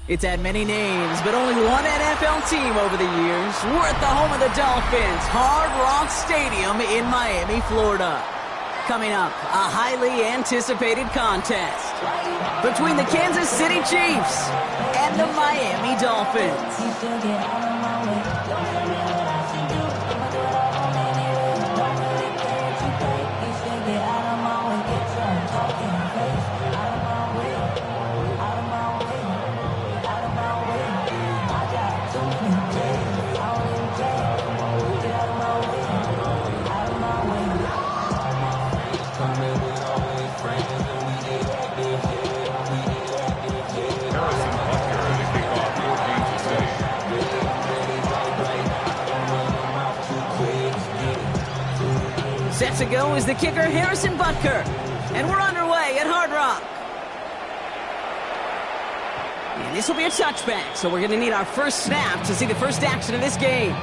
It's had many names, but only one NFL team over the years. We're at the home of the Dolphins, Hard Rock Stadium in Miami, Florida. Coming up, a highly anticipated contest between the Kansas City Chiefs and the Miami Dolphins. Set to go is the kicker, Harrison Butker. And we're underway at Hard Rock. And this will be a touchback, so we're going to need our first snap to see the first action of this game.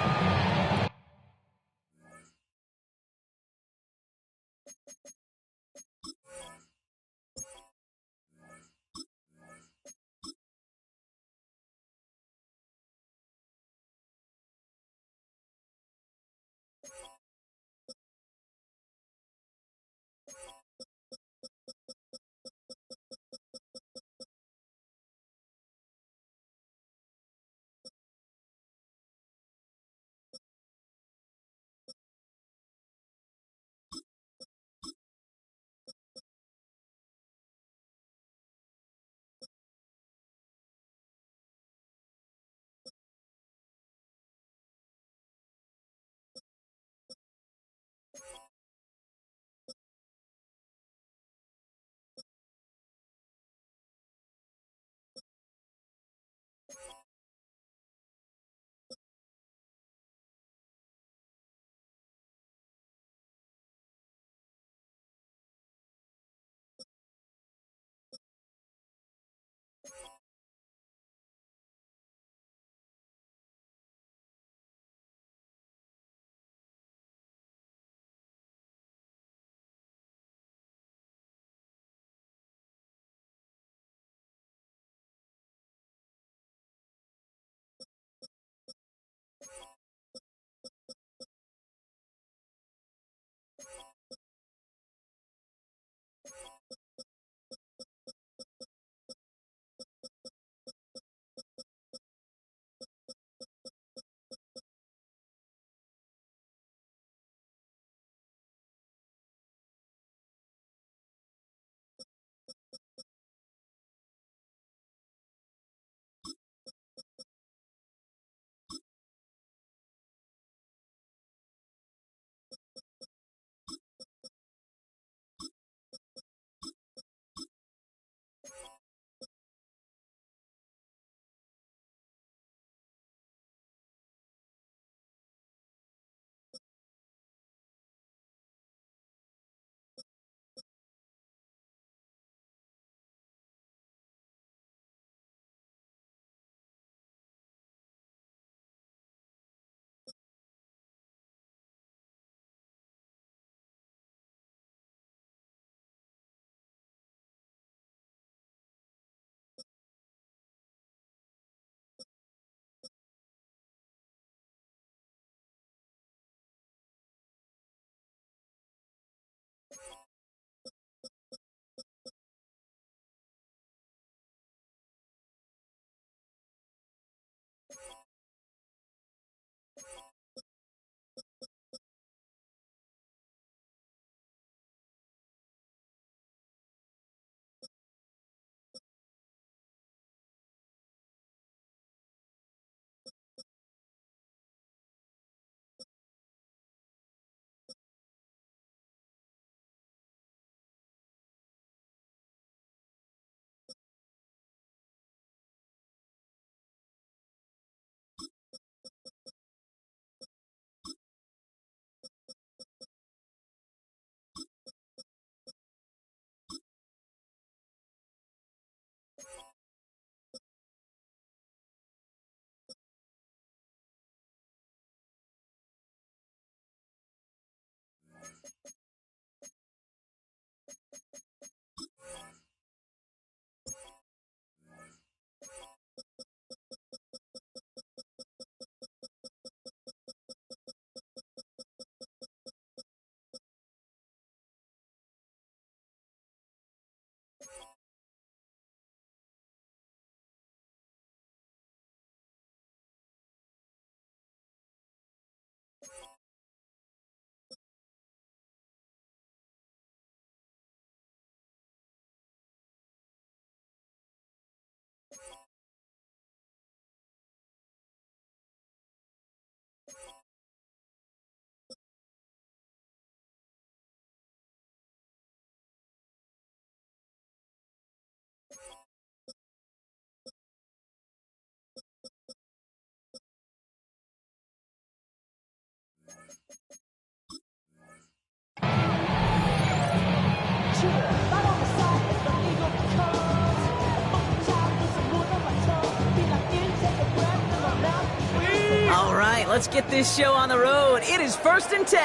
let's get this show on the road. It is 1st and 10.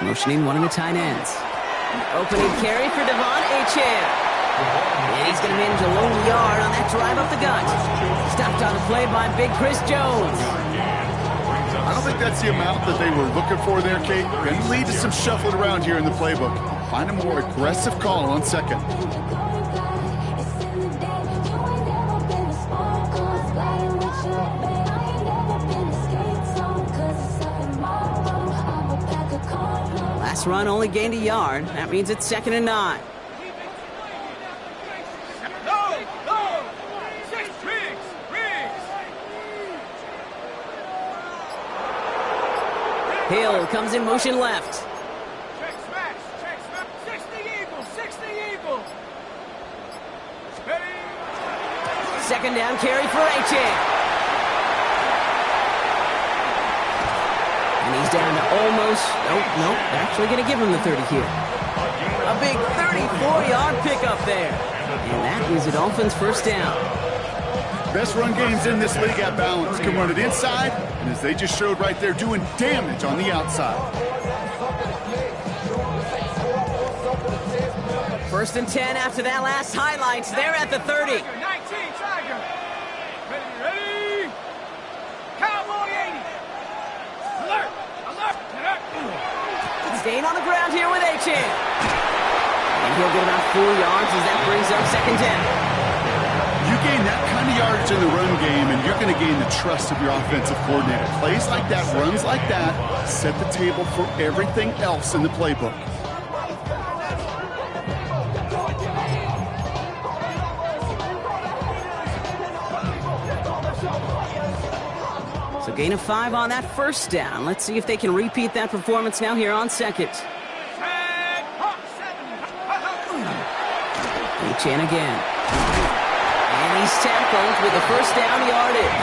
Motioning one of the tight ends. Opening carry for Devon Achane. And he's going to manage a lone yard on that drive up the gut. Stopped on the play by Big Chris Jones. I don't think that's the amount that they were looking for there, Kate. Going to lead to some shuffling around here in the playbook. Find a more aggressive call on second. Last run only gained a yard. That means it's 2nd and 9. Hill comes in motion left. Check smash, 60 Eagle. Second down carry for Achane. And he's down to almost, no, they're actually going to give him the 30 here. A big 34-yard pickup there. And that is the Dolphins' first down. Best run games in this league at balance. Can run it inside, and as they just showed right there, doing damage on the outside. 1st and 10 after that last highlights. They're at the 30. 19, Tiger. Ready. Cowboy 80. Alert. Staying on the ground here with Achane. And he'll get about 4 yards as that brings up 2nd down. You gain that kind of yardage in the run game, and you're going to gain the trust of your offensive coordinator. Plays like that, runs like that, set the table for everything else in the playbook. So gain of 5 on that first down. Let's see if they can repeat that performance now here on second. Achane again. And he's tackled with the first down yardage.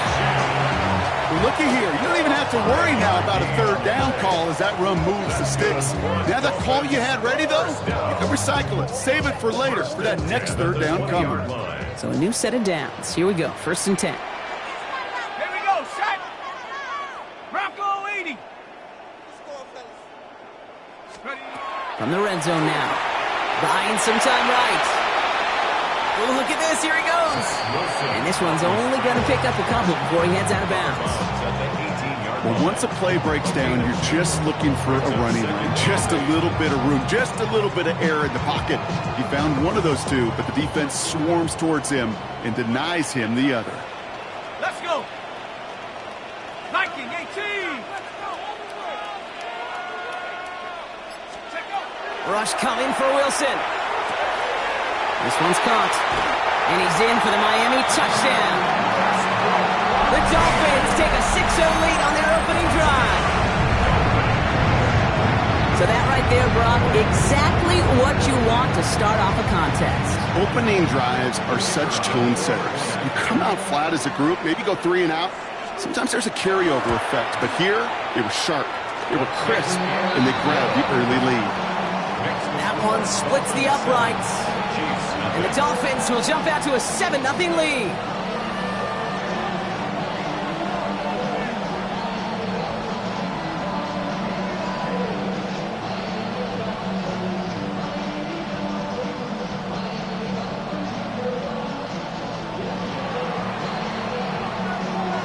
Well, looky here. You don't even have to worry now about a 3rd down call as that run moves the sticks. Now that call you had ready, though, you can recycle it. Save it for later for that next 3rd down coming. So a new set of downs. Here we go. 1st and 10. Here we go. Shot. Bronco 80. From the red zone now. Buying some time right. Oh, look at this. Here he goes. And this one's only going to pick up a couple before he heads out of bounds. Well, once a play breaks down, you're just looking for a running lane. Just a little bit of room. Just a little bit of air in the pocket. He found one of those two, but the defense swarms towards him and denies him the other. Let's go. Viking 18. Rush coming for Wilson. This one's caught. And he's in for the Miami touchdown. The Dolphins take a 6-0 lead on their opening drive. So that right there, Brock, exactly what you want to start off a contest. Opening drives are such tone setters. You come out flat as a group, maybe go 3 and out. Sometimes there's a carryover effect, but here, they were sharp, they were crisp, and they grabbed the early lead. That one splits the uprights. And the Dolphins will jump out to a 7-0 lead.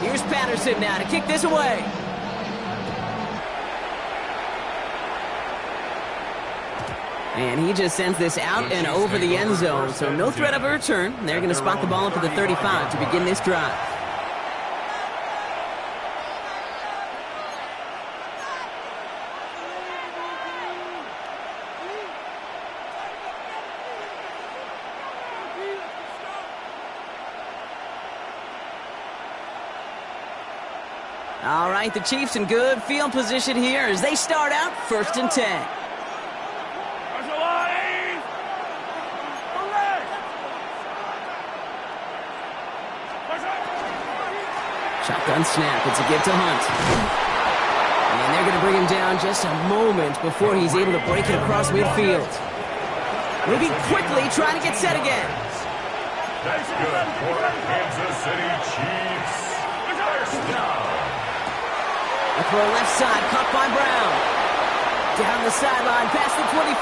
Here's Patterson now to kick this away. And he just sends this out and over the end zone. So no threat of a return. They're going to spot the ball up at the 35 to begin this drive. All right, the Chiefs in good field position here as they start out 1st and 10. Shotgun snap. It's a give to Hunt. And they're going to bring him down just a moment before he's able to break it across midfield. Moving quickly, trying to get set again. That's good for Kansas City Chiefs. First down. A throw left side, caught by Brown. Down the sideline, past the 25.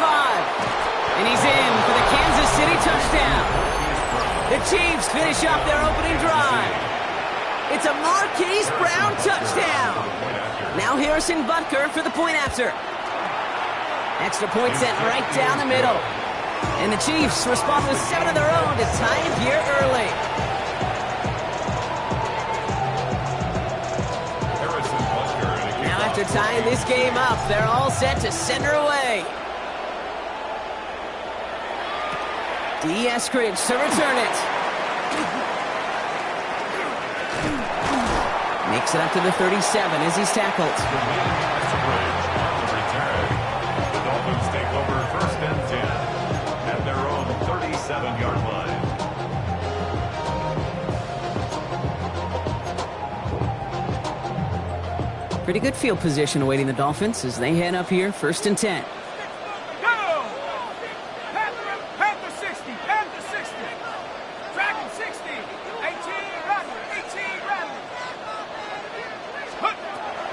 And he's in for the Kansas City touchdown. The Chiefs finish off their opening drive. It's a Marquise Brown touchdown. Now Harrison Butker for the point after. Extra point sent right down the middle. And the Chiefs respond with 7 of their own to tie it here early. Now after tying this game up, they're all set to send her away. D. Eskridge to return it. Makes it up to the 37 as he's tackled. The Dolphins take over first and 10 at their own 37-yard line. Pretty good field position awaiting the Dolphins as they head up here, first and 10.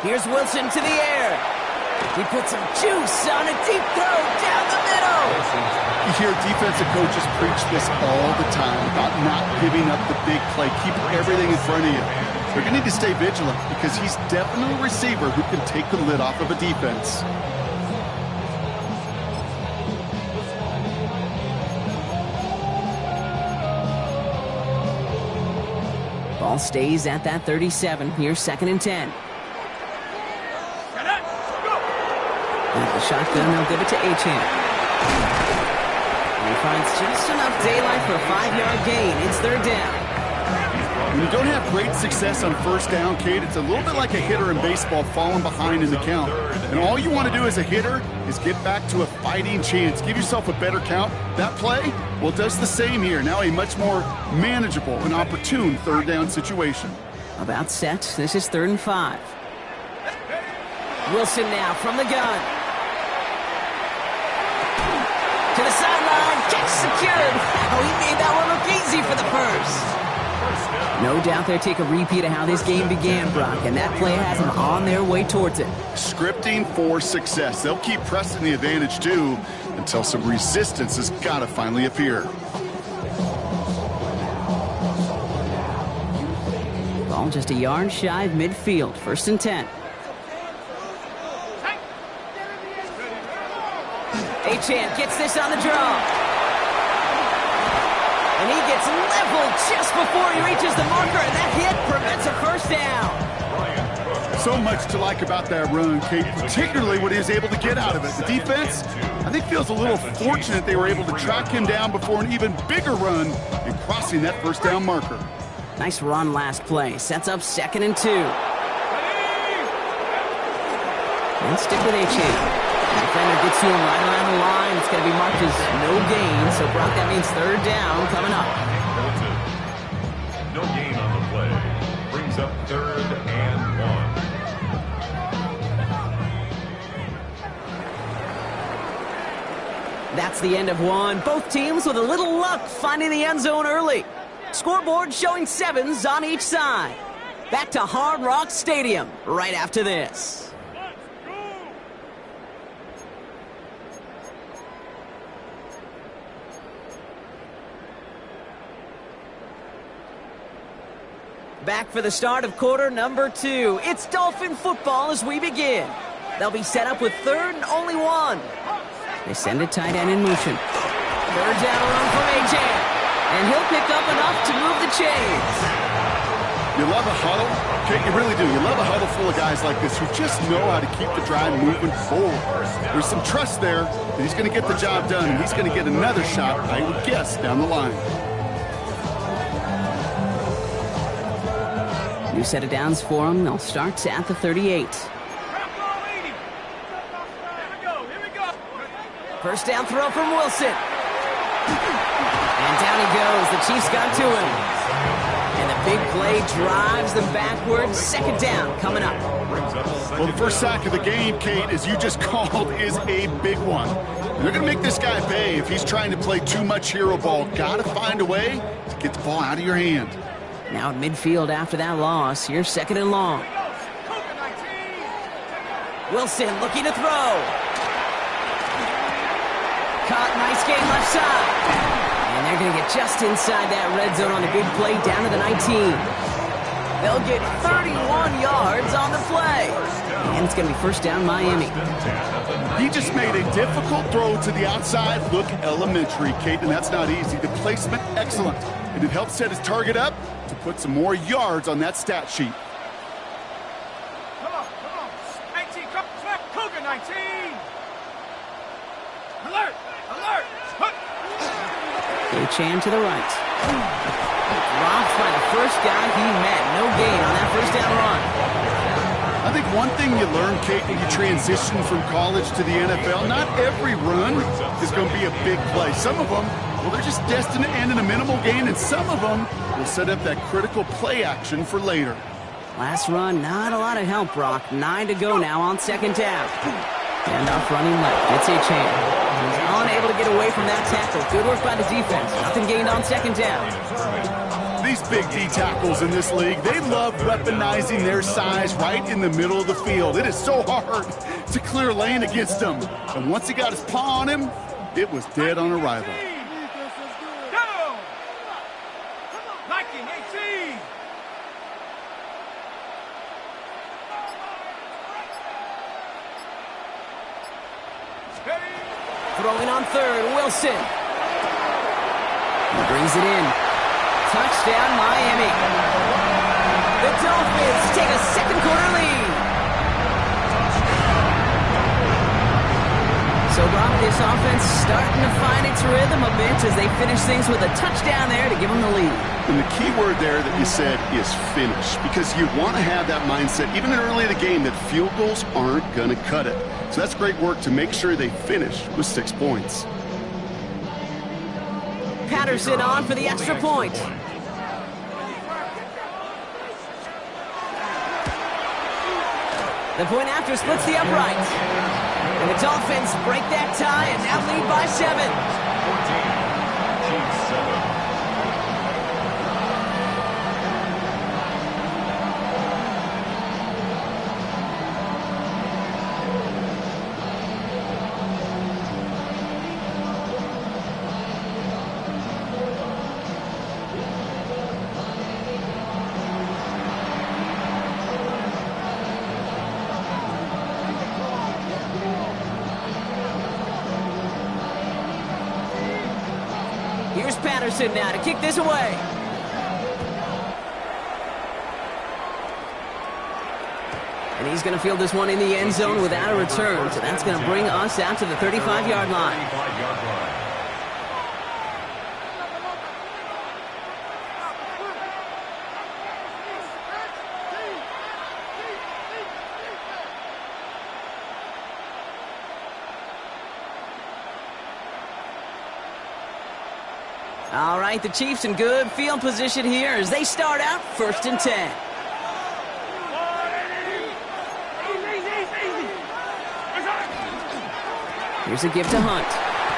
Here's Wilson to the air. He puts some juice on a deep throw down the middle. You hear defensive coaches preach this all the time about not giving up the big play. Keep everything in front of you. They're going to need to stay vigilant because he's definitely a receiver who can take the lid off of a defense. Ball stays at that 37. Here's second and 10. At the shotgun, they'll give it to Achane. And he finds just enough daylight for a 5-yard gain. It's third down. When you don't have great success on first down, Kate, it's a little bit like a hitter in baseball falling behind in the count. And all you want to do as a hitter is get back to a fighting chance. Give yourself a better count. That play, well, it does the same here. Now a much more manageable and opportune third down situation. About set. This is 3rd and 5. Wilson now from the gun. To the sideline, catch secured. Oh, he made that one look easy for the first. No doubt they'll take a repeat of how this game began, Brock, and that play has them on their way towards it. Scripting for success. They'll keep pressing the advantage, too, until some resistance has got to finally appear. Ball just a yard shy of midfield, 1st and 10. Achane gets this on the draw. And he gets leveled just before he reaches the marker, and that hit prevents a first down. So much to like about that run, Kate, particularly what he was able to get out of it. The defense, I think, feels a little fortunate they were able to track him down before an even bigger run in crossing that first down marker. Nice run last play. Sets up 2nd and 2. And stick with Achane. Defender gets to him right around the line. It's going to be marked as no gain. So, Brock, that means 3rd down coming up. No gain on the play. Brings up 3rd and 1. That's the end of one. Both teams with a little luck finding the end zone early. Scoreboard showing 7s on each side. Back to Hard Rock Stadium right after this. Back for the start of quarter number 2. It's Dolphin football as we begin. They'll be set up with 3rd and only 1. They send a tight end in motion. 3rd down run from Achane. And he'll pick up enough to move the chains. You love a huddle? Okay, you really do. You love a huddle full of guys like this who just know how to keep the drive moving forward. There's some trust there that he's going to get the job done, and he's going to get another shot, I would guess, down the line. New set of downs for them. They'll start at the 38. First down throw from Wilson. And down he goes. The Chiefs got to him. And the big play drives them backwards. Second down coming up. Well, the first sack of the game, Kate, as you just called, is a big one. And they're going to make this guy pay if he's trying to play too much hero ball. Got to find a way to get the ball out of your hand. Now at midfield after that loss. Here's second and long. Wilson looking to throw. Caught, nice game left side. And they're going to get just inside that red zone on a big play down to the 19. They'll get 31 yards on the play. And it's going to be first down Miami. He just made a difficult throw to the outside. Look elementary, Kate, and that's not easy. The placement, excellent. And it helped set his target up to put some more yards on that stat sheet. Come on. 19, come snap. Cougar 19. Alert. Achane to the right. Dropped by the first guy he met. No gain on that first down run. I think one thing you learn, Kate, when you transition from college to the NFL, not every run is going to be a big play. Some of them, well, they're just destined to end in a minimal gain, and some of them will set up that critical play action for later. Last run, not a lot of help, Brock. 9 to go now on second down. And off running left. It's Achane. He's unable to get away from that tackle. Good work by the defense. Nothing gained on second down. These big D tackles in this league, they love weaponizing their size right in the middle of the field. It is so hard to clear lane against them. And once he got his paw on him, it was dead on arrival. Down. Liking 18. Throwing on third, Wilson. He brings it in. Touchdown, Miami. The Dolphins take a second quarter lead. So, Bob, this offense starting to find its rhythm a bit as they finish things with a touchdown there to give them the lead. And the key word there that you said is finish, because you want to have that mindset, even early in the game, that field goals aren't going to cut it. So that's great work to make sure they finish with 6 points. Patterson on for the extra point. The point after splits the upright. And the Dolphins break that tie and now lead by 7. 14, 7. Here's Patterson now to kick this away. And he's going to field this one in the end zone without a return. So that's going to bring us out to the 35-yard line. All right, the Chiefs in good field position here as they start out 1st and 10. Here's a give to Hunt.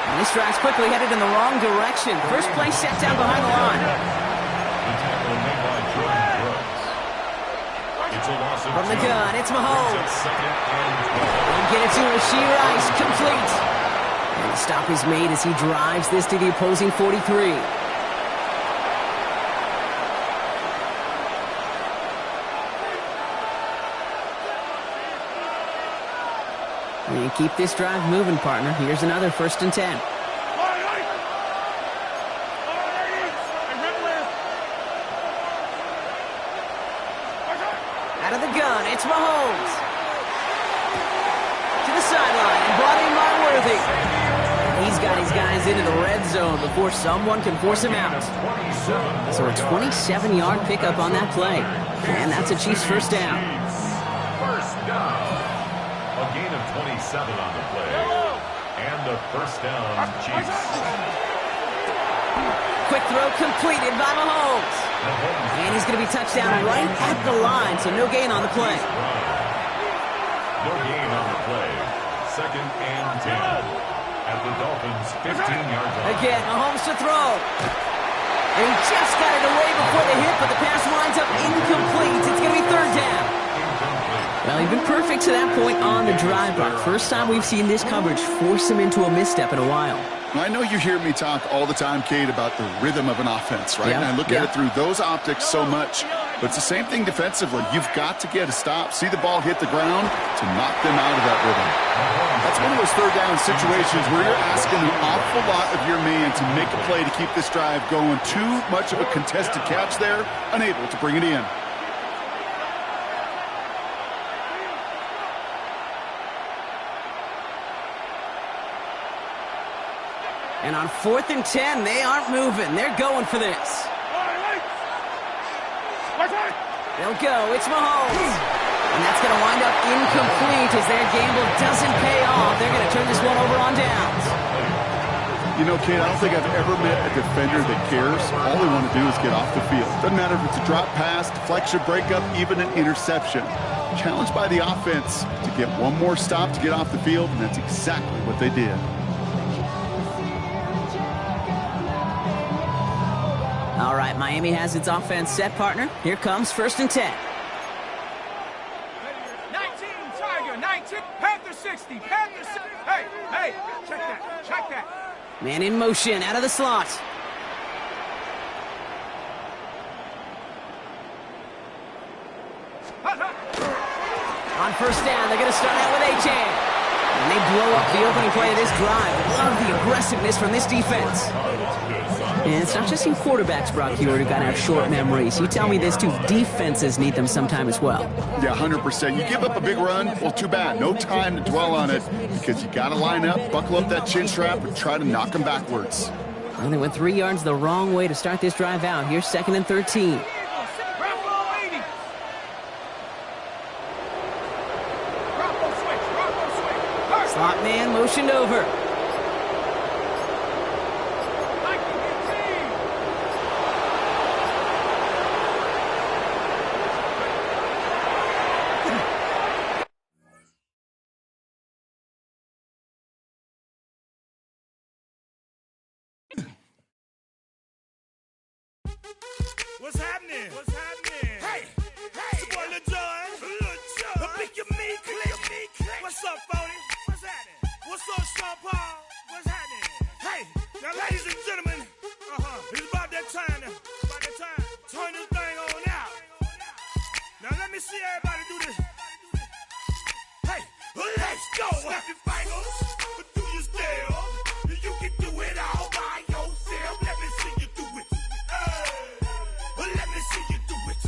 And this drive's quickly headed in the wrong direction. First play set down behind the line. From the gun, it's Mahomes. And get it to Rashee Rice, complete. And the stop is made as he drives this to the opposing 43. And keep this drive moving, partner. Here's another 1st and 10. Out of the gun, it's Mahomes. To the sideline and brought in by Worthy. He's got his guys into the red zone before someone can force him out. So a 27-yard pickup on that play. And that's a Chiefs first down. First down. A gain of 27 on the play. And the first down, Chiefs. quick throw completed by Mahomes. And he's going to be touchdown right at the line, so no gain on the play. No gain on the play. 2nd and 10 at the Dolphins' 15-yard line. Again, Mahomes to throw. And he just got it away before the hit, but the pass winds up incomplete. It's going to be 3rd down. Well, he's been perfect to that point on the drive block. First time we've seen this coverage force him into a misstep in a while. I know you hear me talk all the time, Kate, about the rhythm of an offense, right? Yeah. And I look at it through those optics so much. But it's the same thing defensively. You've got to get a stop, see the ball hit the ground to knock them out of that rhythm. That's one of those 3rd down situations where you're asking an awful lot of your man to make a play to keep this drive going. Too much of a contested catch there, unable to bring it in. And on 4th and 10, they aren't moving. They're going for this. They'll go. It's Mahomes. And that's going to wind up incomplete as their gamble doesn't pay off. They're going to turn this one over on downs. You know, Kate, I don't think I've ever met a defender that cares. All they want to do is get off the field. Doesn't matter if it's a drop pass, deflection, breakup, even an interception. Challenged by the offense to get one more stop to get off the field, and that's exactly what they did. All right, Miami has its offense set, partner. Here comes 1st and 10. 19, Tiger, 19, Panther 60, Panther 60. Hey, check that. Man in motion, out of the slot. On 1st down, they're going to start out with Achane. And they blow up the opening play of this drive. Love the aggressiveness from this defense. And it's not just in quarterbacks, Brock Huard, who got to have short memories. You tell me this too, defenses need them sometime as well. Yeah, 100%. You give up a big run, well, too bad. No time to dwell on it because you got to line up, buckle up that chin strap, and try to knock them backwards. And they went 3 yards the wrong way to start this drive out. Here's 2nd and 13. Slot man motioned over. What's happening? Hey, it's your boy Lil Jon. The Pick Your Me Click. What's up, Phony? What's happening? What's up, Sean Paul? What's happening? Hey, now, ladies and gentlemen, it's about that time. Turn this thing on out. Now, let me see everybody do this. Hey, let's go. Snap your fingers, do your step. You can do it all by yourself. Let me see you do it. Let me see you do it.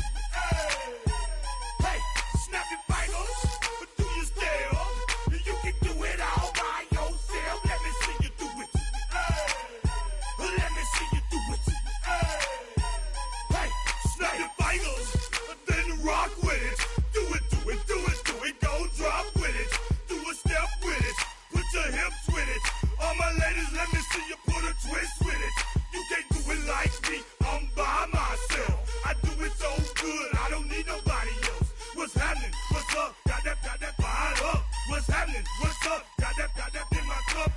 Hey, snap your fingers, do your step. You can do it all by yourself. Let me see you do it. Let me see you do it. Hey, snap your fingers, then rock with it. Do it, go drop with it. Do a step with it, put your hips with it. All my ladies, let me see you put a twist with it. You can't do it like me, I'm by myself. I do it so good, I don't need nobody else. What's happening? What's up? Got that fired up. What's happening? What's up? Got that in my cup.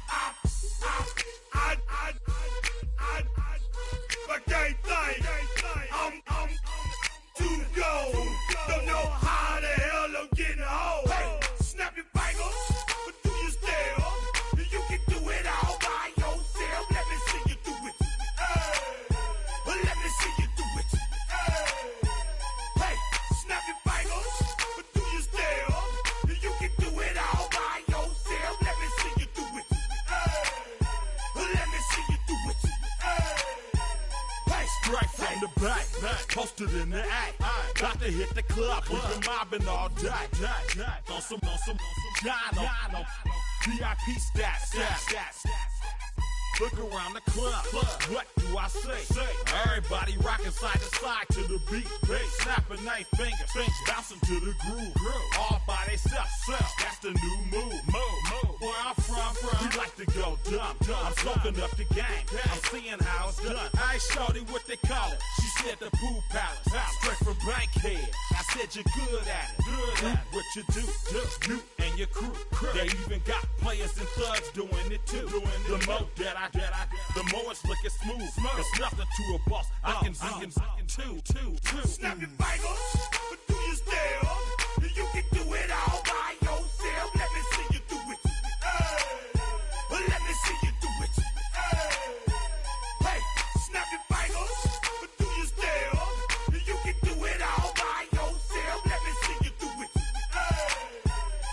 I can't think. I'm to go. Don't know how the hell I'm getting home. Hey, snap your fingers, do your step. You can do it all by yourself. Let me see you do it. Let me see you do it. Hey, snap your fingers, do your step. You can do it all by yourself. Let me see you do it. Let me see you do it. Hey, straight from the back, posted in the act. Got to hit the club, we've been mobbing all day. On some Jono, VIP stats. Look around the club, what do I say? Everybody rocking side to side to the beat. Snapping their fingers, bouncing to the groove. All by themselves, that's the new move. Where I'm from, we like to go dumb. I'm soaking up the game. I'm seeing how it's done. I ain't shorty what they call it. She said the pool palace. Straight from Bankhead. I said you're good at it. Good at what you do. You and your crew. They even got players and thugs doing it too. The more that I the more it's looking smooth. It's nothing to a boss. I can two. Snap your fingers, but do you still? You can do it all by yourself. Let me see you do it. Let me see you do it. Hey, snap your fingers, but do you still? You can do it all by yourself. Let me see you do it.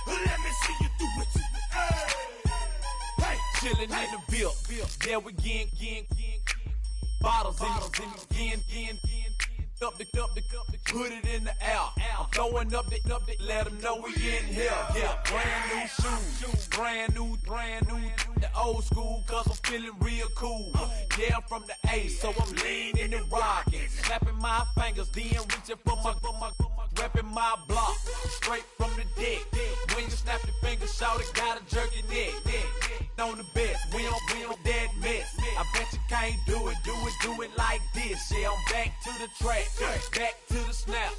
Let me see you do it. Hey, Chillin' in the bill. There we again. Bottles in again. Up the put it in the air. I'm throwing up the, let them know we in here. Yeah, brand new shoes, brand new. The old school, cause I'm feeling real cool. Yeah, I'm from the A, so I'm leaning and rocking. Snapping my fingers, then reaching for my repping my block. Straight from the deck. When you snap your fingers, shout it, gotta jerk your neck. On the best, we don't dead mess. I bet you can't do it like this. Yeah, I'm back to the track, back to the snap.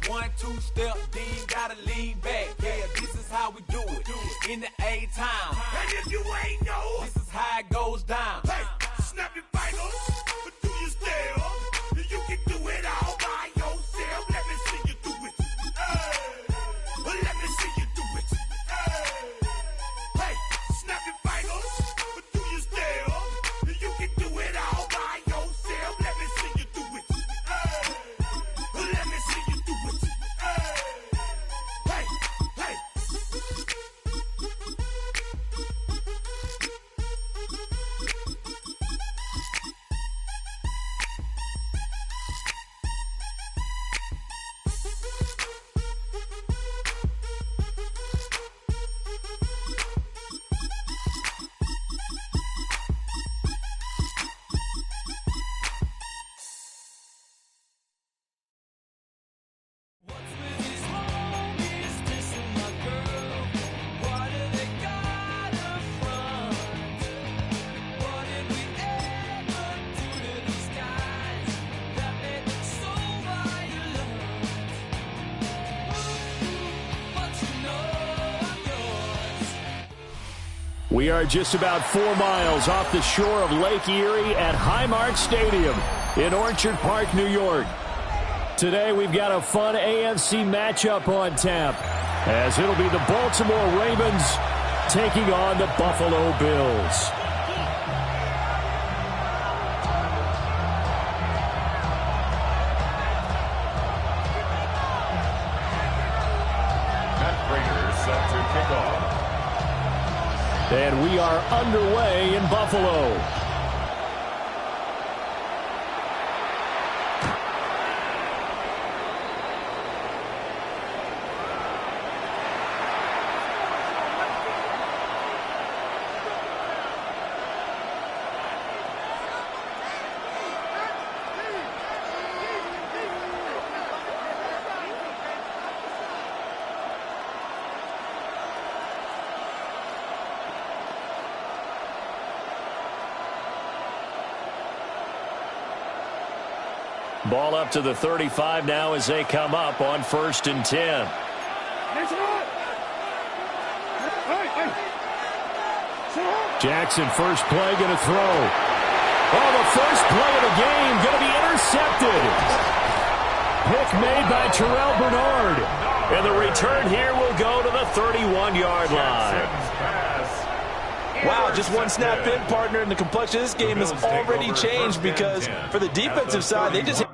1, 2 step, then gotta lean back. Yeah, this is how we do it in the A-time. and if you ain't know, This is how it goes down. hey, snap your fingers, but do you still? You can do it all by yourself. Let me see you do it. Let me see you do it. Hey, snap your fingers, but do you still? You can do it all by yourself. Let me see you do it. Let me see you do it. Hey. We are just about 4 miles off the shore of Lake Erie at Highmark Stadium in Orchard Park, New York. Today we've got a fun AFC matchup on tap, as it'll be the Baltimore Ravens taking on the Buffalo Bills. Matt Prater set to kick off. And we are underway in Buffalo. Ball up to the 35 now as they come up on 1st and 10. Jackson, first play, going to throw. Oh, the first play of the game going to be intercepted. Pick made by Terrell Bernard. And the return here will go to the 31-yard line. Wow, just one snap in, partner, and the complexion of this game has already changed because for the defensive side, they just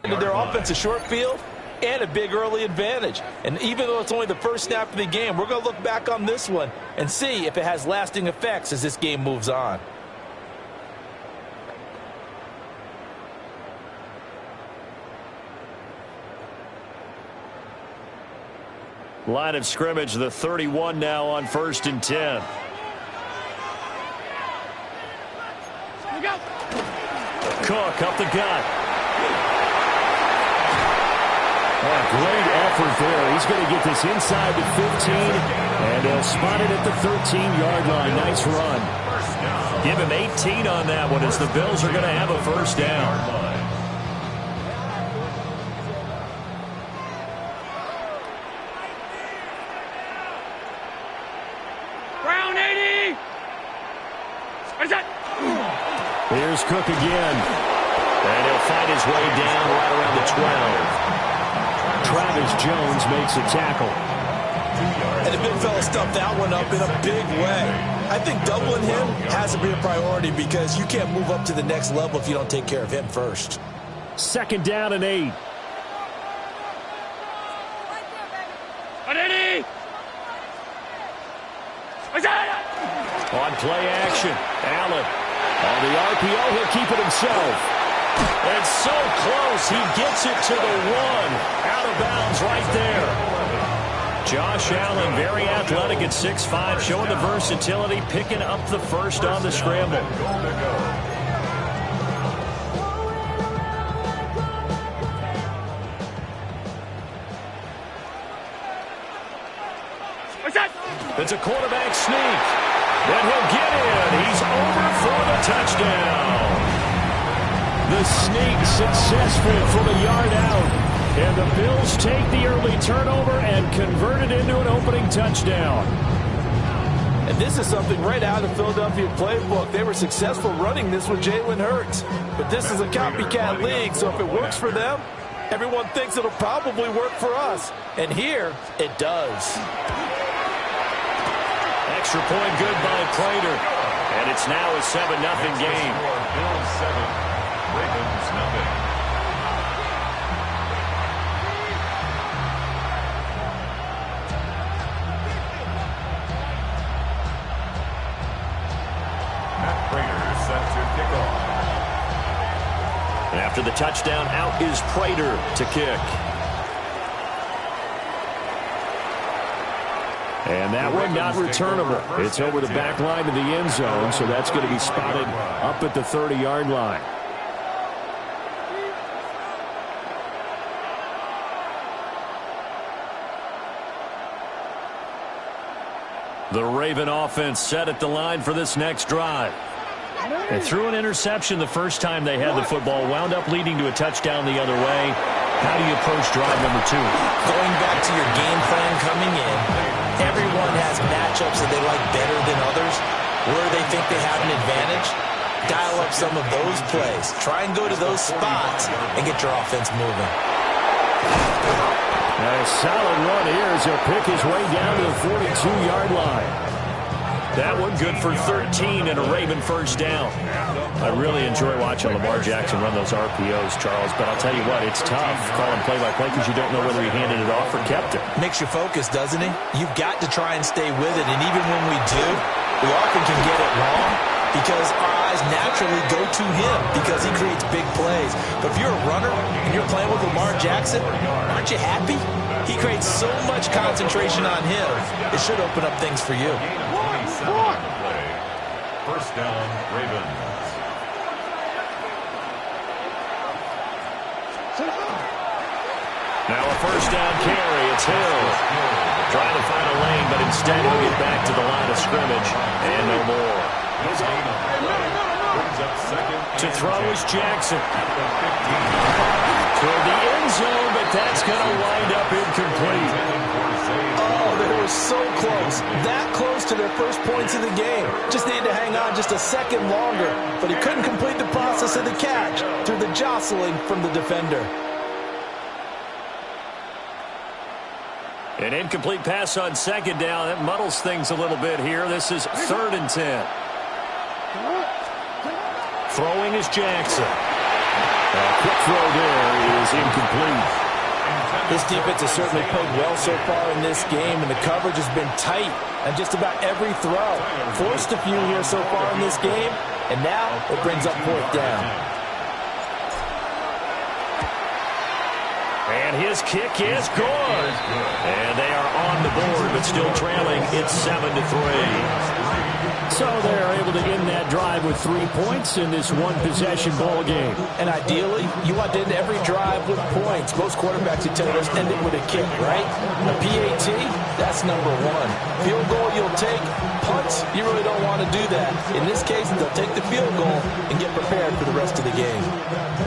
into their offense a short field and a big early advantage. And even though it's only the first snap of the game, we're going to look back on this one and see if it has lasting effects as this game moves on. Line of scrimmage, the 31 now on 1st and 10. Cook up the gut. Oh, great effort there. He's going to get this inside the 15, and he'll spot it at the 13-yard line. Nice run. Give him 18 on that one as the Bills are going to have a first down. Here's Cook again. And he'll find his way down right around the 12. Travis Jones makes a tackle. And the big fella stuffed that one up in a big way. I think doubling him has to be a priority because you can't move up to the next level if you don't take care of him first. 2nd down and 8. On play action, Allen. On the RPO, he'll keep it himself. And so close, he gets it to the 1. Out of bounds right there. Josh Allen, very athletic at 6'5", showing the versatility, picking up the first on the scramble. It's a quarterback sneak. And he'll get in. He's over for the touchdown. The sneak successful from a yard out. And the Bills take the early turnover and convert it into an opening touchdown. And this is something right out of Philadelphia playbook. They were successful running this with Jalen Hurts. But this is a copycat league, so if it works for them, everyone thinks it'll probably work for us. And here, it does. Extra point good by Prater. And it's now a 7-0 game. Bills 7, Ravens nothing. Matt Prater set to kick off. And after the touchdown, out is Prater to kick. And that one not returnable. It's over the back line of the end zone, so that's going to be spotted up at the 30-yard line. The Raven offense set at the line for this next drive. They threw an interception the first time they had the football, wound up leading to a touchdown the other way. How do you approach drive number 2? Going back to your game plan coming in, everyone has matchups that they like better than others, where they think they have an advantage. Dial up some of those plays. Try and go to those spots and get your offense moving. A solid run here as he'll pick his way down to the 42-yard line. That one good for 13 and a Raven first down. I really enjoy watching Lamar Jackson run those RPOs, Charles, but I'll tell you what, it's tough calling play-by-play because you don't know whether he handed it off or kept it. Makes you focus, doesn't he? You've got to try and stay with it, and even when we do, we often can get it wrong because our eyes naturally go to him because he creates big plays. But if you're a runner and you're playing with Lamar Jackson, aren't you happy? He creates so much concentration on him, it should open up things for you. First down, Ravens. Now a first down carry. It's Hill. Trying to find a lane, but instead he'll get back to the line of scrimmage. And no more. To throw is Jackson. Toward the end zone, but that's going to wind up incomplete. Oh, they were so close. That close to their first points of the game. Just needed to hang on just a second longer. But he couldn't complete the process of the catch through the jostling from the defender. An incomplete pass on second down. That muddles things a little bit here. This is 3rd and 10. Throwing is Jackson. Quick throw there is incomplete. This defense has certainly played well so far in this game, and the coverage has been tight on just about every throw. Forced a few here so far in this game, and now it brings up 4th down. And his kick is good. And they are on the board, but still trailing. It's 7-3. So they're able to end that drive with 3 points in this one-possession ball game. And ideally, you want to end every drive with points. Most quarterbacks would tell you let's end it with a kick, right? A PAT, that's number 1. Field goal you'll take. Punts, you really don't want to do that. In this case, they'll take the field goal and get prepared for the rest of the game.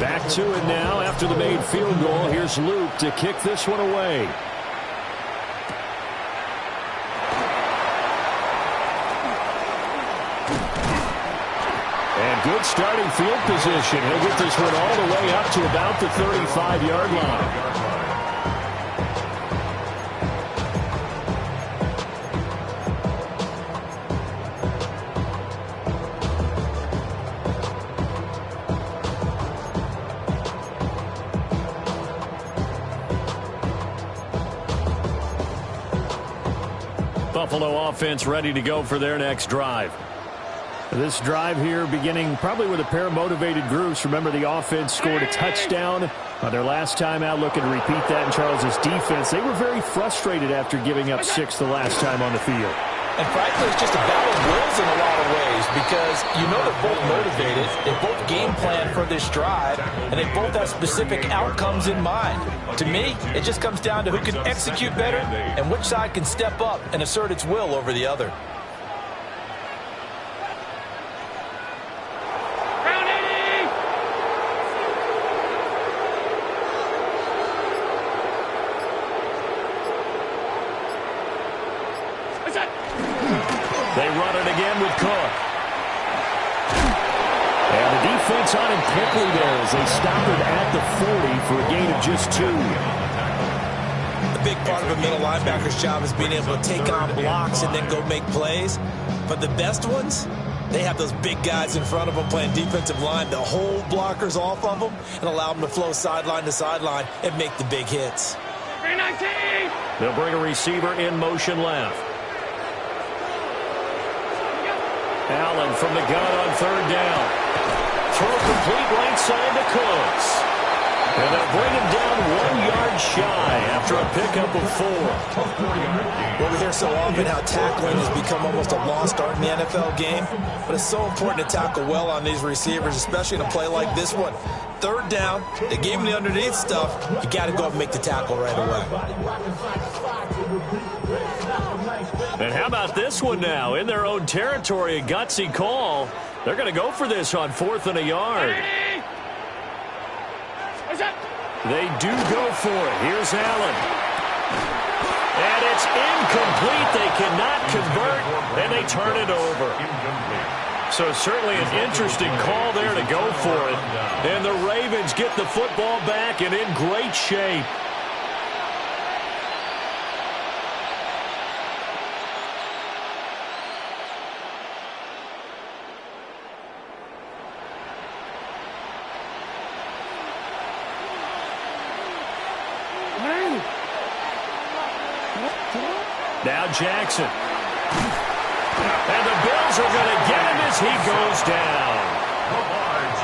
Back to it now after the made field goal. Here's Luke to kick this one away. And good starting field position. He'll get this one all the way up to about the 35-yard line. Buffalo offense ready to go for their next drive. This drive here beginning probably with a pair of motivated groups. Remember, the offense scored a touchdown on their last time out. Looking to repeat that in Charles' defense. They were very frustrated after giving up 6 the last time on the field. And frankly, it's just a battle of wills in a lot of ways because you know they're both motivated. They both game plan for this drive, and they both have specific outcomes in mind. To me, it just comes down to who can execute better and which side can step up and assert its will over the other. They run it again with Cook. And the defense on him quickly there as they stop it at the 40 for a gain of just 2. The big part of a middle linebacker's job is being able to take on blocks and then go make plays. But the best ones, they have those big guys in front of them playing defensive line to hold blockers off of them and allow them to flow sideline to sideline and make the big hits. 319! They'll bring a receiver in motion left. Allen from the gun on 3rd down. Throw complete right side to Cooks. And they'll bring him down 1 yard shy after a pickup of 4. Well, we hear so often how tackling has become almost a lost art in the NFL game. But it's so important to tackle well on these receivers, especially in a play like this one. 3rd down, they gave him the underneath stuff. You got to go up and make the tackle right away. And how about this one now? In their own territory, a gutsy call. They're going to go for this on 4th and a yard. They do go for it. Here's Allen. And it's incomplete. They cannot convert, and they turn it over. So certainly an interesting call there to go for it. And the Ravens get the football back and in great shape. Now Jackson. And the Bills are going to get him as he goes down.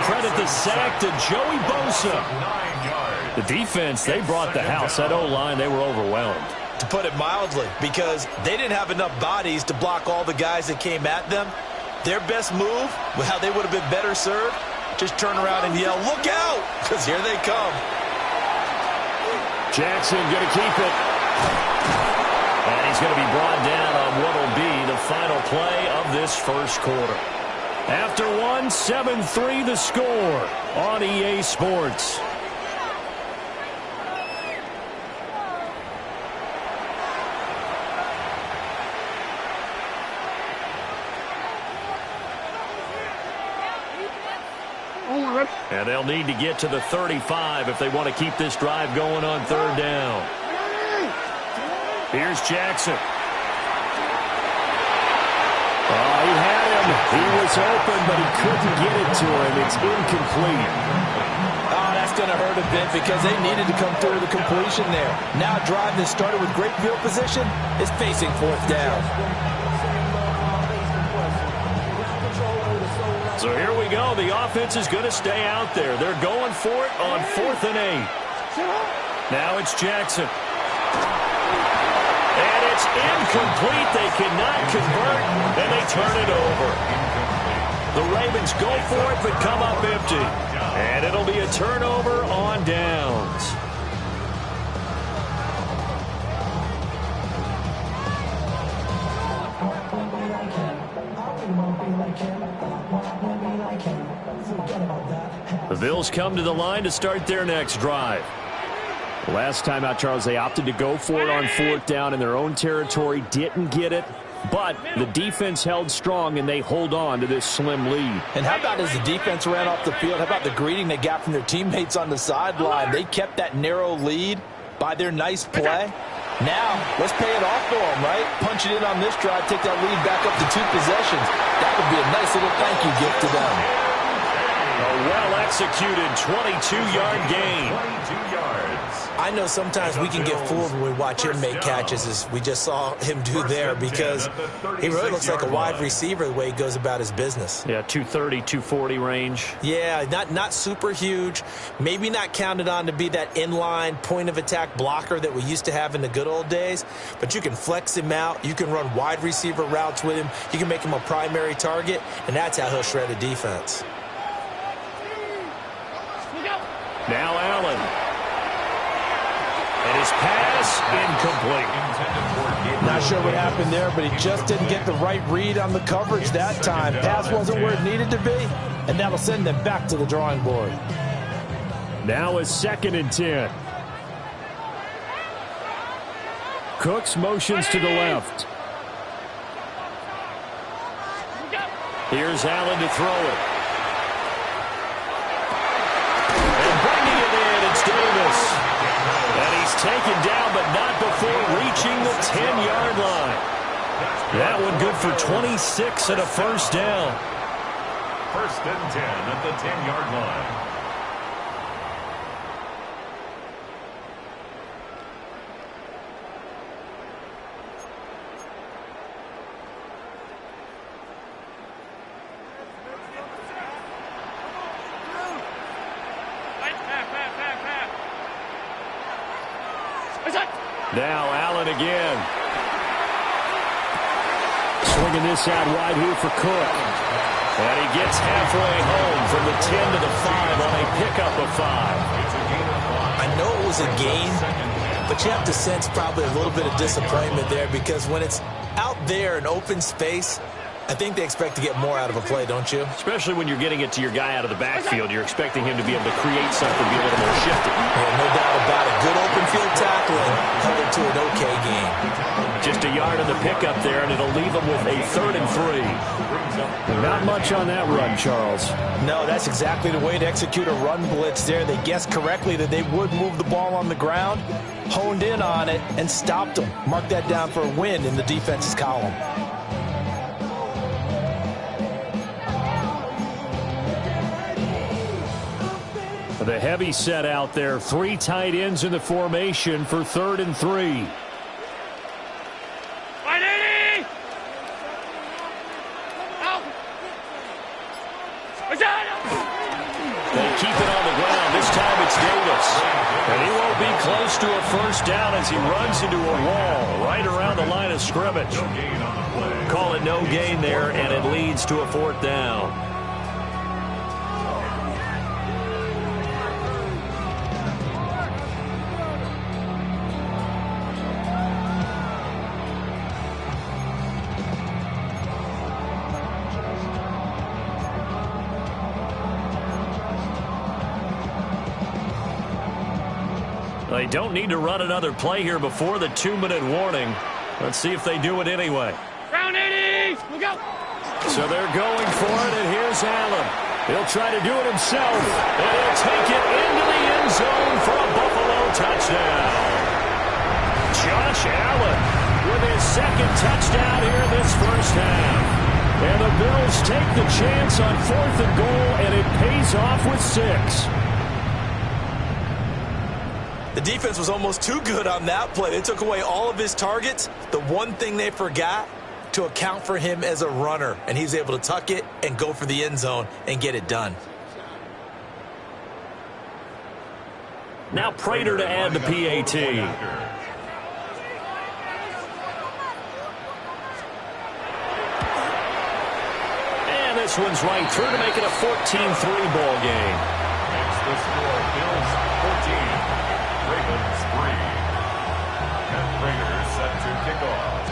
Credit the sack to Joey Bosa. The defense, they brought the house. That O-line, they were overwhelmed. To put it mildly, because they didn't have enough bodies to block all the guys that came at them. Their best move, how they would have been better served, just turn around and yell, "Look out!" because here they come. Jackson going to keep it. And he's going to be brought down on what will be the final play of this first quarter. After 7-3 the score on EA Sports. And they'll need to get to the 35 if they want to keep this drive going on 3rd down. Here's Jackson. Oh, he had him. He was open, but he couldn't get it to him. It's incomplete. going to hurt a bit because they needed to come through with a completion there. Now a drive that started with great field position is facing fourth down. So here we go. The offense is going to stay out there. They're going for it on 4th and 8. Now it's Jackson. And it's incomplete. They cannot convert, and they turn it over. The Ravens go for it, but come up empty. And it'll be a turnover on downs. The Bills come to the line to start their next drive. Last time out, Charles, they opted to go for it on 4th down in their own territory. Didn't get it, but the defense held strong, and they hold on to this slim lead. And how about as the defense ran off the field, how about the greeting they got from their teammates on the sideline? They kept that narrow lead by their nice play. Now, let's pay it off to them, right? Punch it in on this drive, take that lead back up to 2 possessions. That would be a nice little thank you gift to them. A well-executed 22-yard gain. 22 yards. I know sometimes we can get fooled when we watch him make catches, as we just saw him do there, because he really looks like a wide receiver the way he goes about his business. Yeah, 230, 240 range. Yeah, not super huge. Maybe not counted on to be that inline point-of-attack blocker that we used to have in the good old days, but you can flex him out. You can run wide receiver routes with him. You can make him a primary target, and that's how he'll shred a defense. Now Allen. And his pass incomplete. Not sure what happened there, but he just didn't get the right read on the coverage that time. Pass wasn't where it needed to be, and that'll send them back to the drawing board. Now a 2nd and 10. Cooks motions to the left. Here's Allen to throw it. Davis. And he's taken down, but not before reaching the 10-yard line. That one good for 26 and a first down. 1st and 10 at the 10-yard line. Now Allen again. Swinging this out wide here for Cook. And he gets halfway home from the 10 to the 5 on a pickup of 5. I know it was a gain, but you have to sense probably a little bit of disappointment there, because when it's out there in open space, I think they expect to get more out of a play, don't you? Especially when you're getting it to your guy out of the backfield. You're expecting him to be able to create something, be a little more shifty. Yeah, no doubt about it. Good open field tackling held it to an okay game. Just a yard on the pickup there, and it'll leave him with a 3rd and 3. Not much on that run, Charles. No, that's exactly the way to execute a run blitz there. They guessed correctly that they would move the ball on the ground, honed in on it, and stopped them. Mark that down for a win in the defense's column. The heavy set out there. 3 tight ends in the formation for 3rd and 3. They keep it on the ground. This time it's Davis. And he won't be close to a first down as he runs into a wall right around the line of scrimmage. Call it no gain there, and it leads to a 4th down. They don't need to run another play here before the 2-minute warning. Let's see if they do it anyway. Round 80! Look out! So they're going for it, and here's Allen. He'll try to do it himself, and he'll take it into the end zone for a Buffalo touchdown. Josh Allen with his 2nd touchdown here in this first half. And the Bills take the chance on 4th and goal, and it pays off with 6. The defense was almost too good on that play. They took away all of his targets. The one thing they forgot, to account for him as a runner, and he's able to tuck it and go for the end zone and get it done. Now Prater to add the PAT. And this one's right through to make it a 14-3 ball game. Makes the score Bills 14, Ravens 3. Matt Prater set to kick off.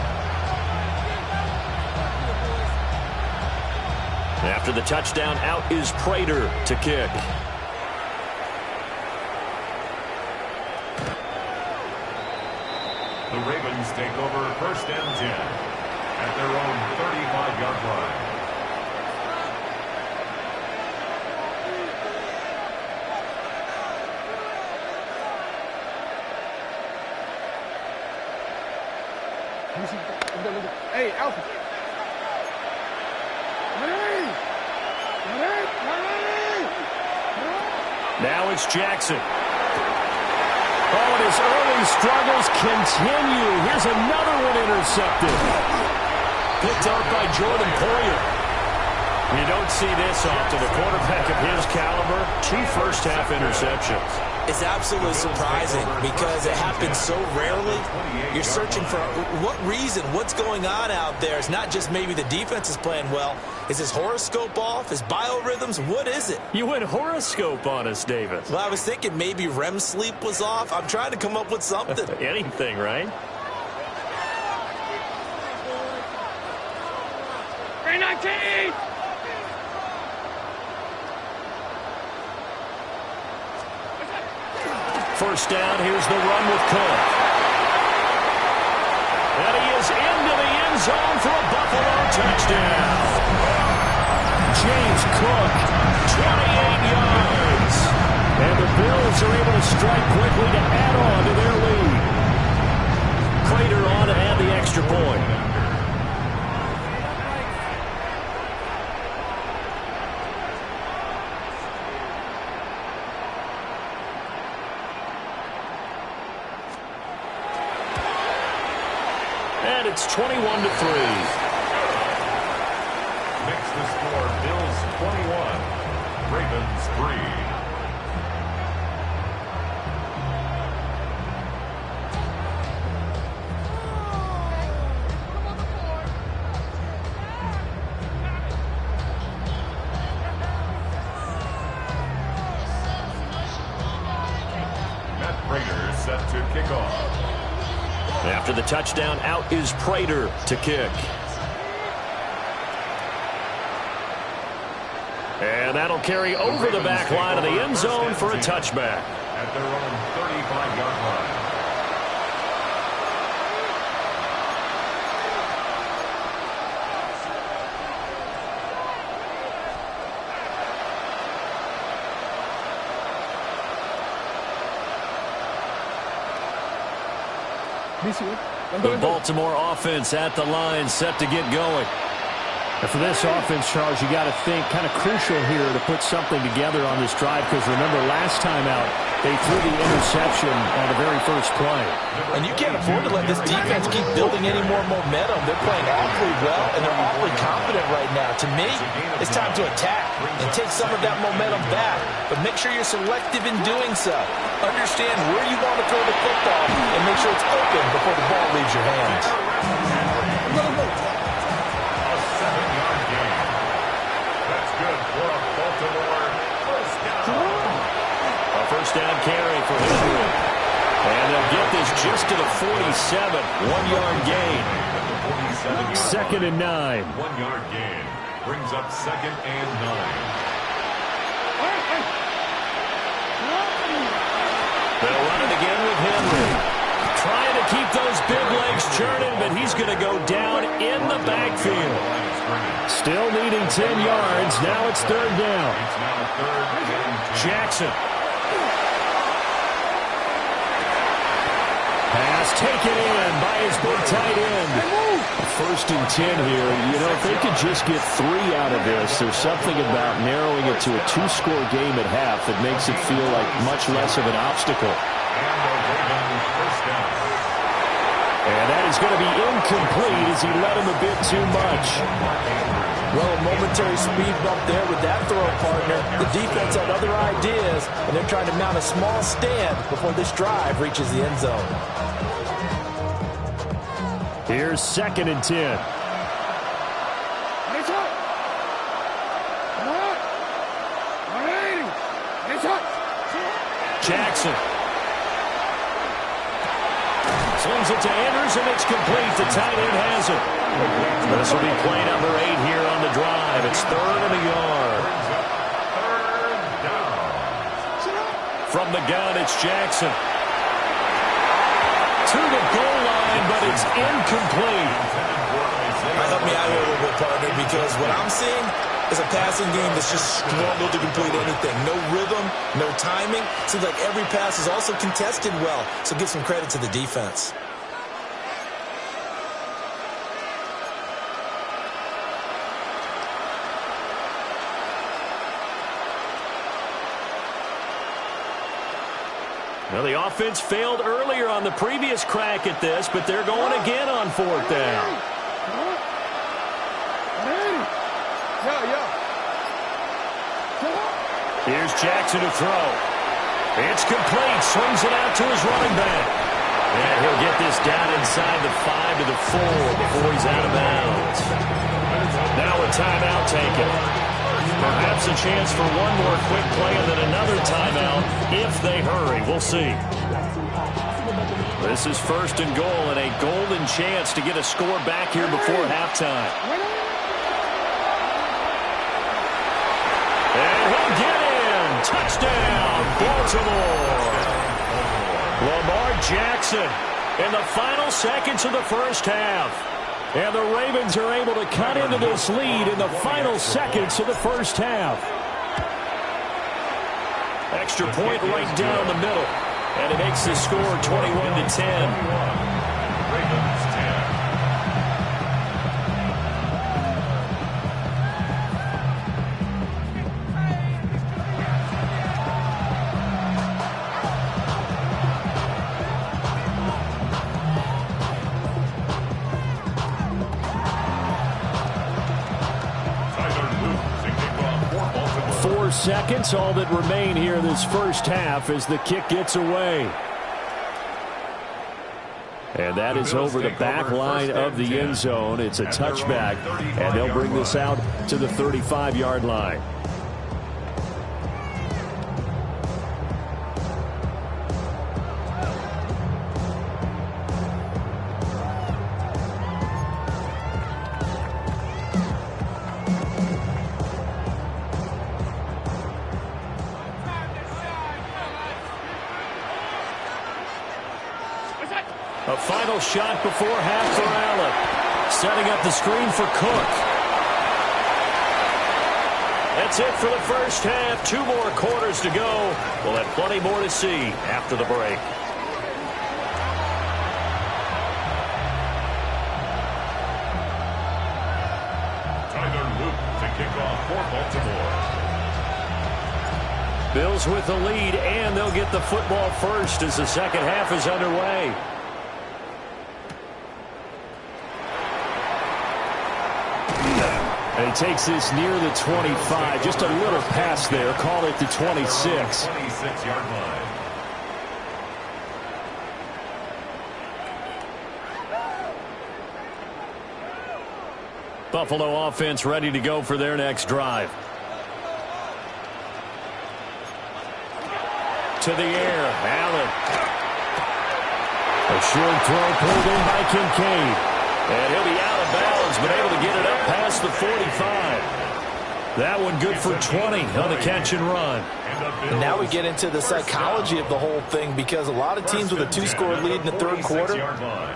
After the touchdown, out is Prater to kick. The Ravens take over 1st and 10 at their own 35-yard line. Hey, Alpha. Now it's Jackson. Oh, and his early struggles continue. Here's another one intercepted. Picked up by Jordan Poyer. You don't see this often. A quarterback of his caliber, 2 first-half interceptions. It's absolutely surprising because it happens so rarely. You're searching for what reason, what's going on out there. It's not just maybe the defense is playing well. Is his horoscope off? His biorhythms? What is it? You went horoscope on us, David. Well, I was thinking maybe REM sleep was off. I'm trying to come up with something. Anything, right? Green 19! First down, here's the run with Cook. And he is into the end zone for a Buffalo touchdown. James Cook, 28 yards. And the Bills are able to strike quickly to add on to their lead. Prater on to add the extra point. And it's 21-3. Makes the score Bills 21, Ravens 3. Matt Prater set to kick off. After the touchdown, out is Prater to kick. And that'll carry over the back line of the end zone for a touchback. At their own 35-yard line. The Baltimore offense at the line, set to get going. And for this offense, Charles, you got to think kind of crucial here to put something together on this drive, because remember last time out they threw the interception on the very first play. And you can't afford to let this defense keep building any more momentum. They're playing awfully well, and they're awfully confident right now. To me, it's time to attack and take some of that momentum back, but make sure you're selective in doing so. Understand where you want to throw the football and make sure it's open before the ball leaves your hands. A 7-yard gain. That's good for a Baltimore first down. A first down carry for Henry. And they'll get this just to the 47. 1-yard gain. 2nd and 9. 1-yard gain. Brings up 2nd and 9. They'll run it again with Henry. Trying to keep those big legs churning, but he's going to go down in the backfield. Still needing 10 yards. Now it's 3rd down. It's now 3rd and 10. Jackson. Pass taken in by his big tight end. 1st and 10 here. You know, if they could just get 3 out of this, there's something about narrowing it to a 2-score game at half that makes it feel like much less of an obstacle. And the Ravens first down. And that is going to be incomplete as he led him a bit too much. Well, a momentary speed bump there with that throw, partner. The defense had other ideas, and they're trying to mount a small stand before this drive reaches the end zone. Here's 2nd and 10. Jackson. Slings it to Andrews, and it's complete. The tight end has it. This will be play number 8 here on the drive. It's 3rd and a yard. From the gun, it's Jackson. To the goal line, but it's incomplete. Help me out here a little bit, partner, because what I'm seeing is a passing game that's just struggled to complete anything. No rhythm, no timing. Seems like every pass is also contested well, so give some credit to the defense. Well, the offense failed earlier on the previous crack at this, but they're going again on 4th down. Here's Jackson to throw. It's complete. Swings it out to his running back. And he'll get this down inside the 5 to the 4 before he's out of bounds. Now a timeout taken. Perhaps a chance for one more quick play and then another timeout if they hurry. We'll see. This is 1st and goal and a golden chance to get a score back here before halftime. And he'll get in. Touchdown, Baltimore. Lamar Jackson in the final seconds of the first half. And the Ravens are able to cut into this lead in the final seconds of the first half. Extra point right down the middle. And it makes the score 21-10. Ravens 10. Seconds, all that remain here this first half as the kick gets away. And that is over the back line of the end zone. It's a touchback, and they'll bring this out to the 35-yard line. A final shot before half for Allen. Setting up the screen for Cook. That's it for the first half. 2 more quarters to go. We'll have plenty more to see after the break. Tyler Luke to kick off for Baltimore. Bills with the lead, and they'll get the football first as the second half is underway. And he takes this near the 25. Just a little pass there. Call it the 26. 26-yard line. Buffalo offense ready to go for their next drive. To the air. Allen. A short throw pulled in by Kincaid. And he'll be out of bounds, but able to get it up past the 45. That one good for 20 on the catch and run. And now we get into the psychology of the whole thing, because a lot of teams with a 2-score lead in the third quarter,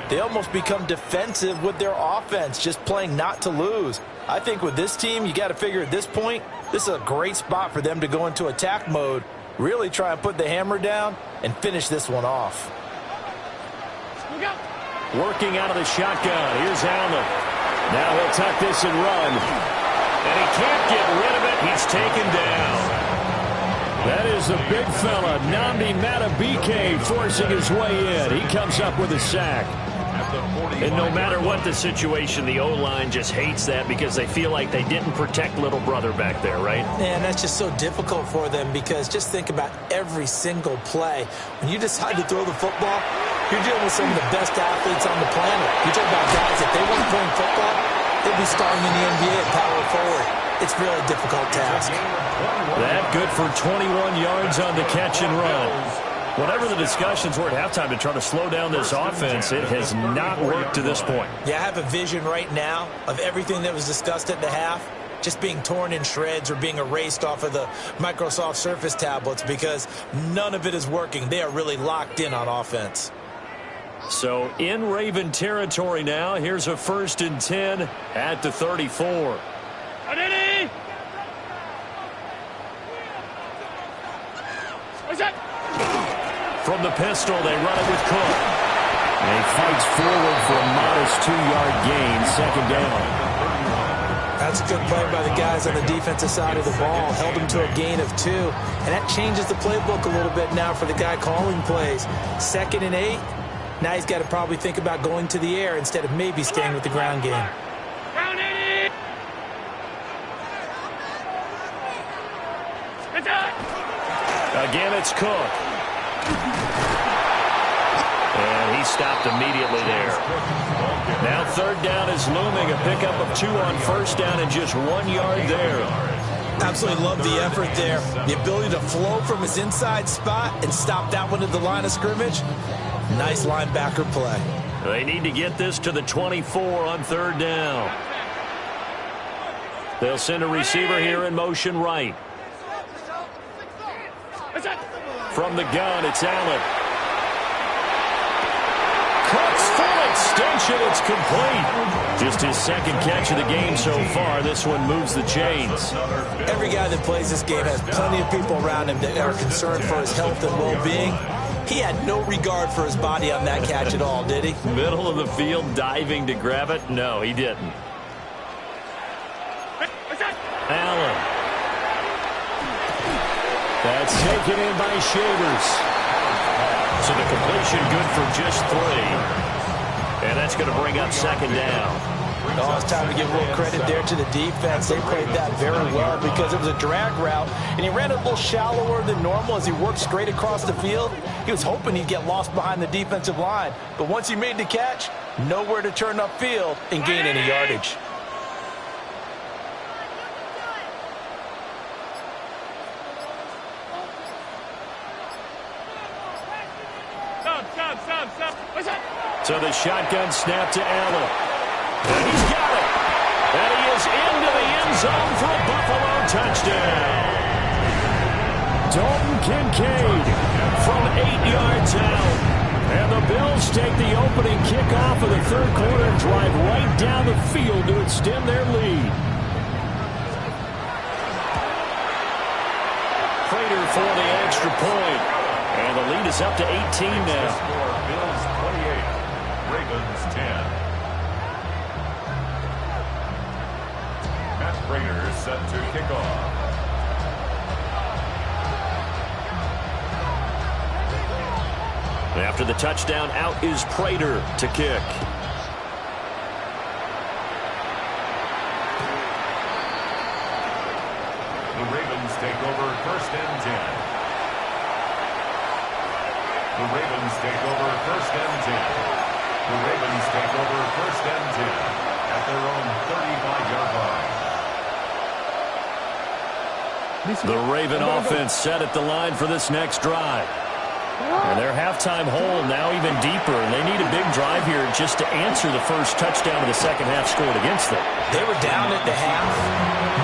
they almost become defensive with their offense, just playing not to lose. I think with this team, you got to figure at this point, this is a great spot for them to go into attack mode, really try and put the hammer down and finish this one off. Working out of the shotgun. Here's Allen. Now he'll tuck this and run. And he can't get rid of it. He's taken down. That is the big fella, Nnamdi Madubuike, forcing his way in. He comes up with a sack. And no matter what the situation, the O-line just hates that because they feel like they didn't protect little brother back there, right? And that's just so difficult for them because just think about every single play. When you decide to throw the football, you're dealing with some of the best athletes on the planet. You talk about guys, if they weren't playing football, they'd be starting in the NBA at power forward. It's really a difficult task. That good for 21 yards on the catch and run. Whatever the discussions were at halftime to try to slow down this offense, it has not worked to this point. Yeah, I have a vision right now of everything that was discussed at the half just being torn in shreds or being erased off of the Microsoft Surface tablets because none of it is working. They are really locked in on offense. So in Raven territory now, here's a 1st and 10 at the 34. Ready? What's that? From the pistol, they run it with Cook. And he fights forward for a modest 2-yard gain, 2nd down. That's a good play by the guys on the defensive side of the ball. Held him to a gain of 2. And that changes the playbook a little bit now for the guy calling plays. 2nd and 8. Now he's got to probably think about going to the air instead of maybe staying with the ground game. Down 80. It's out. Again, it's Cook. And he stopped immediately there. Now 3rd down is looming. A pickup of 2 on 1st down and just 1 yard there. Absolutely love the effort there. The ability to flow from his inside spot and stop that one at the line of scrimmage. Nice linebacker play. They need to get this to the 24 on 3rd down. They'll send a receiver here in motion right. From the gun, it's Allen. Cook's full extension, it's complete. Just his 2nd catch of the game so far. This one moves the chains. Every guy that plays this game has plenty of people around him that are concerned for his health and well-being. He had no regard for his body on that catch at all, did he? Middle of the field, diving to grab it? No, he didn't. Allen. That's taken in by Shavers. So the completion good for just 3. And that's going to bring up 2nd down. Oh, it's time to give a little credit there to the defense. They played that very well because it was a drag route, and he ran it a little shallower than normal as he worked straight across the field. He was hoping he'd get lost behind the defensive line, but once he made the catch, nowhere to turn upfield and gain any yardage. So the shotgun snap to Allen. And he's got it. And he is into the end zone for a Buffalo touchdown. Dalton Kincaid from 8 yards out. And the Bills take the opening kickoff of the 3rd quarter and drive right down the field to extend their lead. Prater for the extra point. And the lead is up to 18 now. Bills 28, Ravens 10. Matt Prater set to kick off. After the touchdown, out is Prater to kick. The Ravens take over 1st and 10. The Ravens take over 1st and 10. The Ravens take over 1st and 10 at their own 35-yard line. The Raven offense set at the line for this next drive. And their halftime hole now even deeper, and they need a big drive here just to answer the first touchdown of the 2nd half scored against them. They were down at the half.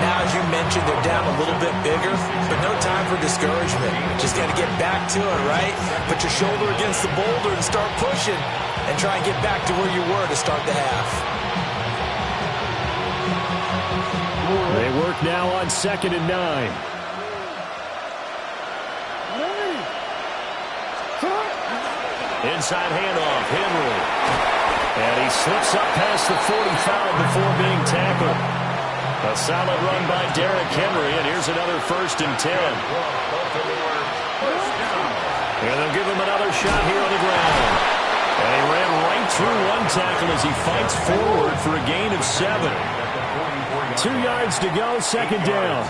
Now, as you mentioned, they're down a little bit bigger, but no time for discouragement. Just got to get back to it, right? Put your shoulder against the boulder and start pushing, and try and get back to where you were to start the half. They work now on 2nd and 9. Inside handoff, Henry. And he slips up past the 45 before being tackled. A solid run by Derrick Henry, and here's another 1st and 10. And they'll give him another shot here on the ground. And he ran right through one tackle as he fights forward for a gain of 7. 2 yards to go, 2nd down.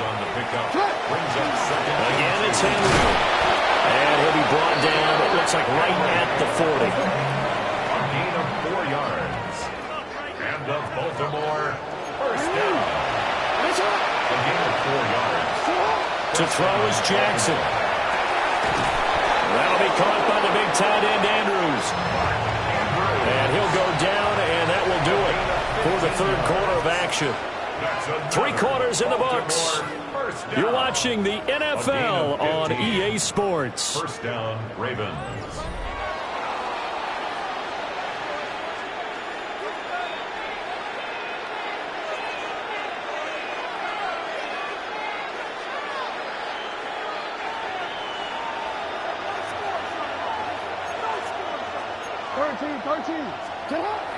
Again, it's Henry. And he'll be brought down, it looks like right at the 40. A gain of 4 yards. And the Baltimore 1st down. A gain of 4 yards. To throw is Jackson. That'll be caught by the big tight end, Andrews. And he'll go down, and that will do it for the 3rd quarter of action. 3 quarters in the books. You're watching the NFL on EA Sports. 1st down, Ravens.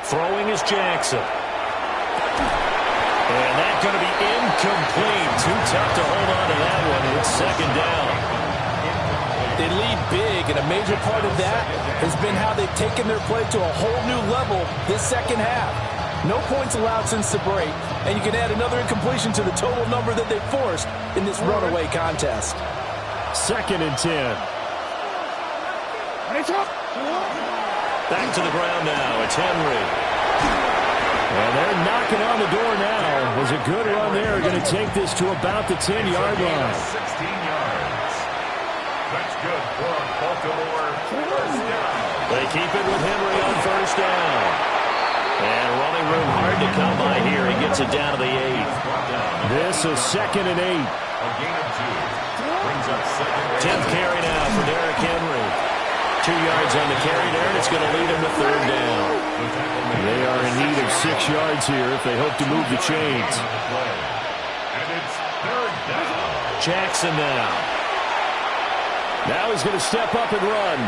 Throwing is Jackson. And that's going to be incomplete. Too tough to hold on to that one. It's 2nd down. They lead big, and a major part of that has been how they've taken their play to a whole new level this 2nd half. No points allowed since the break, and you can add another incompletion to the total number that they forced in this runaway contest. 2nd and 10. Back to the ground now. It's Henry. And they're knocking on the door now. Was a good run there. Going to take this to about the 10-yard line. 16 yards. That's good for a Baltimore 1st down. They keep it with Henry on 1st down. And running room hard to come by here. He gets it down to the 8. This is 2nd and 8. A gain of 2. Brings up 2nd. 10th carry now for Derrick Henry. 2 yards on the carry there, and it's going to lead him to 3rd down. They are in need of 6 yards here if they hope to move the chains. And it's 3rd down. Jackson now. Now he's going to step up and run.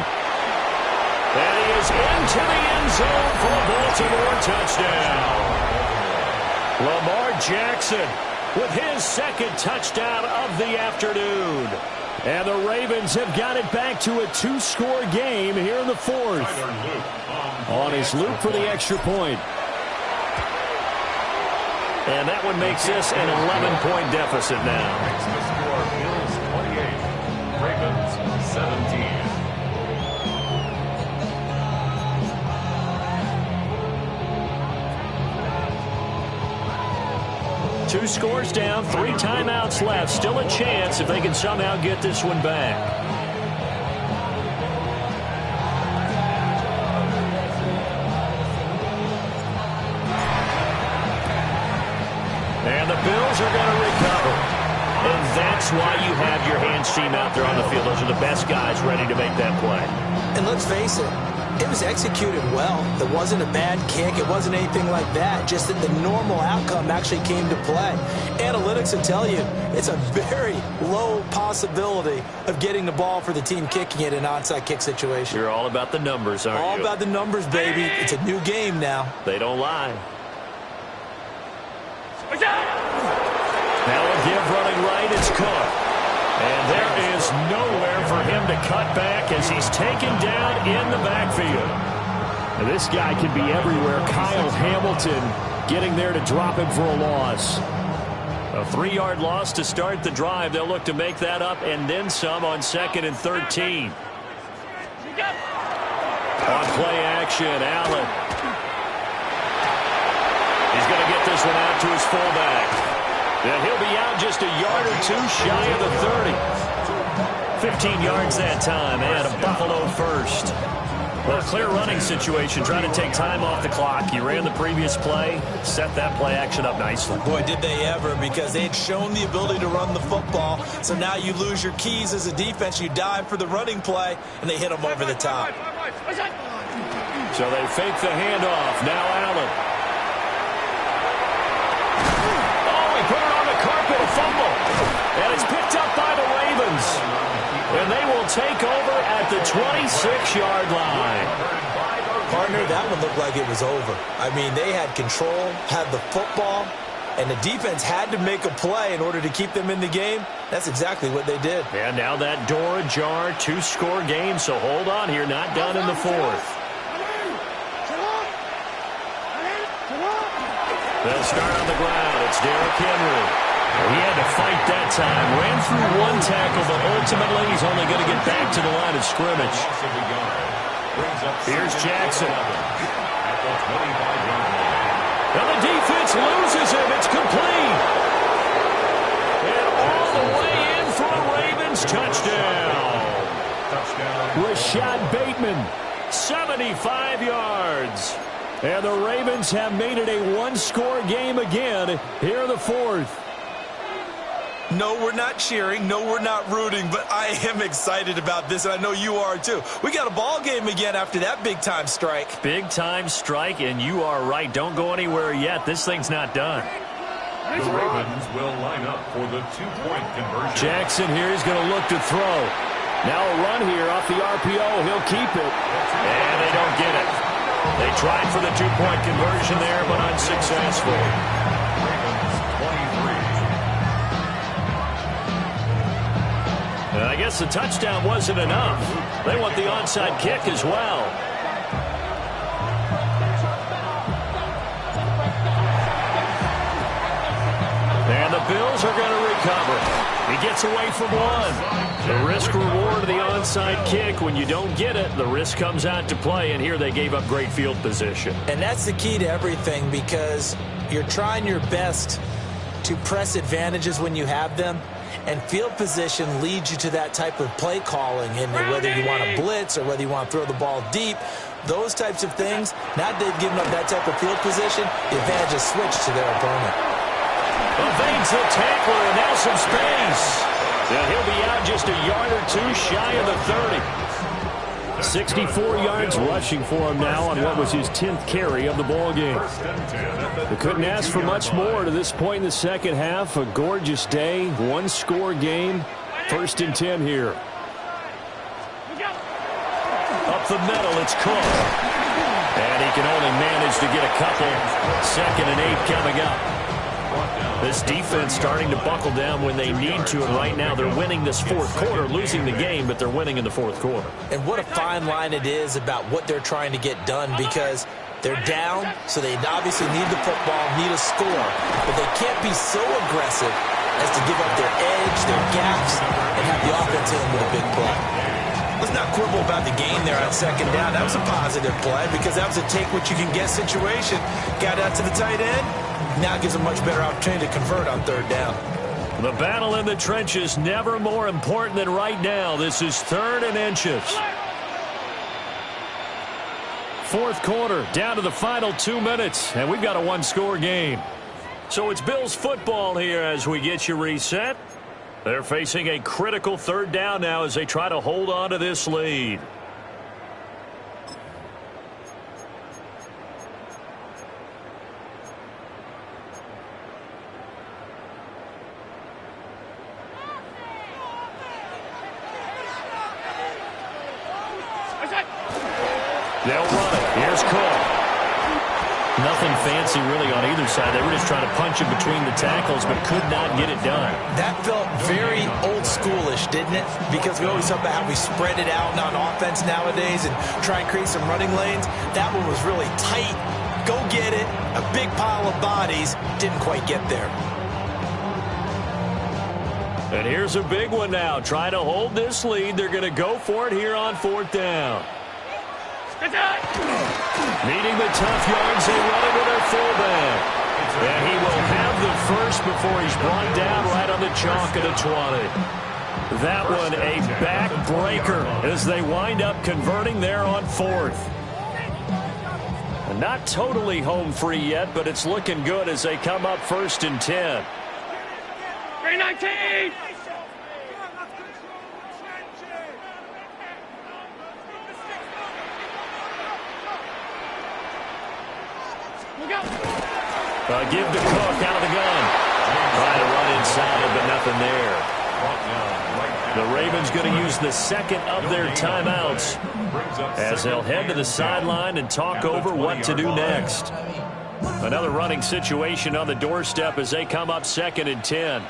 And he is into the end zone for a Baltimore touchdown. Lamar Jackson with his 2nd touchdown of the afternoon. And the Ravens have got it back to a 2-score game here in the 4th. On his loop for the extra point. And that one makes this an 11-point deficit now. Makes the score Bills 28, Ravens 17. 2 scores down, 3 timeouts left. Still a chance if they can somehow get this one back. And the Bills are going to recover. And that's why you have your hands team out there on the field. Those are the best guys ready to make that play. And let's face it, it was executed well. It wasn't a bad kick. It wasn't anything like that. Just that the normal outcome actually came to play. Analytics will tell you it's a very low possibility of getting the ball for the team kicking it in an onside kick situation. You're all about the numbers, aren't you? All about the numbers, baby. It's a new game now. They don't lie. Now a give running right. It's Cook. And there is nowhere for him to cut back as he's taken down in the backfield. Now this guy can be everywhere. Kyle Hamilton getting there to drop him for a loss. A 3-yard loss to start the drive. They'll look to make that up and then some on 2nd and 13. On play action, Allen. He's going to get this one out to his fullback. And he'll be out just a yard or 2 shy of the 30. 15 yards that time, and a Buffalo first. Well, a clear running situation, trying to take time off the clock. He ran the previous play, set that play action up nicely. Boy, did they ever, because they had shown the ability to run the football. So now you lose your keys as a defense. You dive for the running play, and they hit them over the top. So they fake the handoff. Now Allen. Put it on the carpet, a fumble. And it's picked up by the Ravens. And they will take over at the 26-yard line. Partner, that one looked like it was over. I mean, they had control, had the football, and the defense had to make a play in order to keep them in the game. That's exactly what they did. And now that door ajar, 2-score game, so hold on here, not done in the fourth. They'll start on the ground. It's Derrick Henry. He had to fight that time. Ran through one tackle, but ultimately he's only going to get back to the line of scrimmage. Here's Jackson. Now the defense loses him. It's complete. And all the way in for a Ravens touchdown. Rashad Bateman, 75 yards. And the Ravens have made it a one-score game again here in the fourth. No, we're not cheering. No, we're not rooting. But I am excited about this, and I know you are too. We got a ball game again after that big-time strike. Big-time strike, and you are right. Don't go anywhere yet. This thing's not done. The Ravens will line up for the two-point conversion. Jackson here is going to look to throw. Now a run here off the RPO. He'll keep it. And they don't get it. They tried for the two-point conversion there, but unsuccessful. And I guess the touchdown wasn't enough. They want the onside kick as well. And the Bills are going to recover. He gets away from one. The risk-reward of the onside kick, when you don't get it, the risk comes out to play, and here they gave up great field position. And that's the key to everything, because you're trying your best to press advantages when you have them, and field position leads you to that type of play calling, and whether you want to blitz or whether you want to throw the ball deep, those types of things, now that they've given up that type of field position, the advantage is switched to their opponent. Evades the tackler, and now some space. And he'll be out just a yard or two shy of the 30. 64 yards rushing for him now on what was his 10th carry of the ball game. They couldn't ask for much more to this point in the second half. A gorgeous day, one-score game. 1st and 10 here. Up the middle, it's Cook. And he can only manage to get a couple. 2nd and 8 coming up. This defense starting to buckle down when they need to, and right now they're winning this fourth quarter, losing the game, but they're winning in the fourth quarter. And what a fine line it is about what they're trying to get done, because they're down, so they obviously need the football, need a score, but they can't be so aggressive as to give up their edge, their gaps, and have the offense in with a big play. Let's not quibble about the game there on 2nd down. That was a positive play, because that was a take-what-you-can-get situation. Got out to the tight end. Now gives a much better opportunity to convert on 3rd down. The battle in the trenches never more important than right now. This is 3rd and inches. 4th quarter, down to the final 2 minutes, and we've got a one-score game. So it's Bills football here as we get you reset. They're facing a critical 3rd down now as they try to hold on to this lead. They'll run it. Here's Cole. Nothing fancy really on either side. They were just trying to punch it between the tackles, but could not get it done. That felt very old schoolish, didn't it? Because we always talk about how we spread it out on offense nowadays and try and create some running lanes. That one was really tight. Go get it. A big pile of bodies. Didn't quite get there. And here's a big one now. Trying to hold this lead. They're going to go for it here on 4th down. Needing the tough yards, they run it with their fullback. And he will have the first before he's brought down right on the chalk of the 20. That one a backbreaker as they wind up converting there on 4th. And not totally home free yet, but it's looking good as they come up 1st and 10. 319! Give to Cook out of the gun. Trying to run inside, but nothing there. The Ravens going to use the 2nd of their timeouts as they'll head to the sideline and talk over what to do next. Another running situation on the doorstep as they come up 2nd and 10.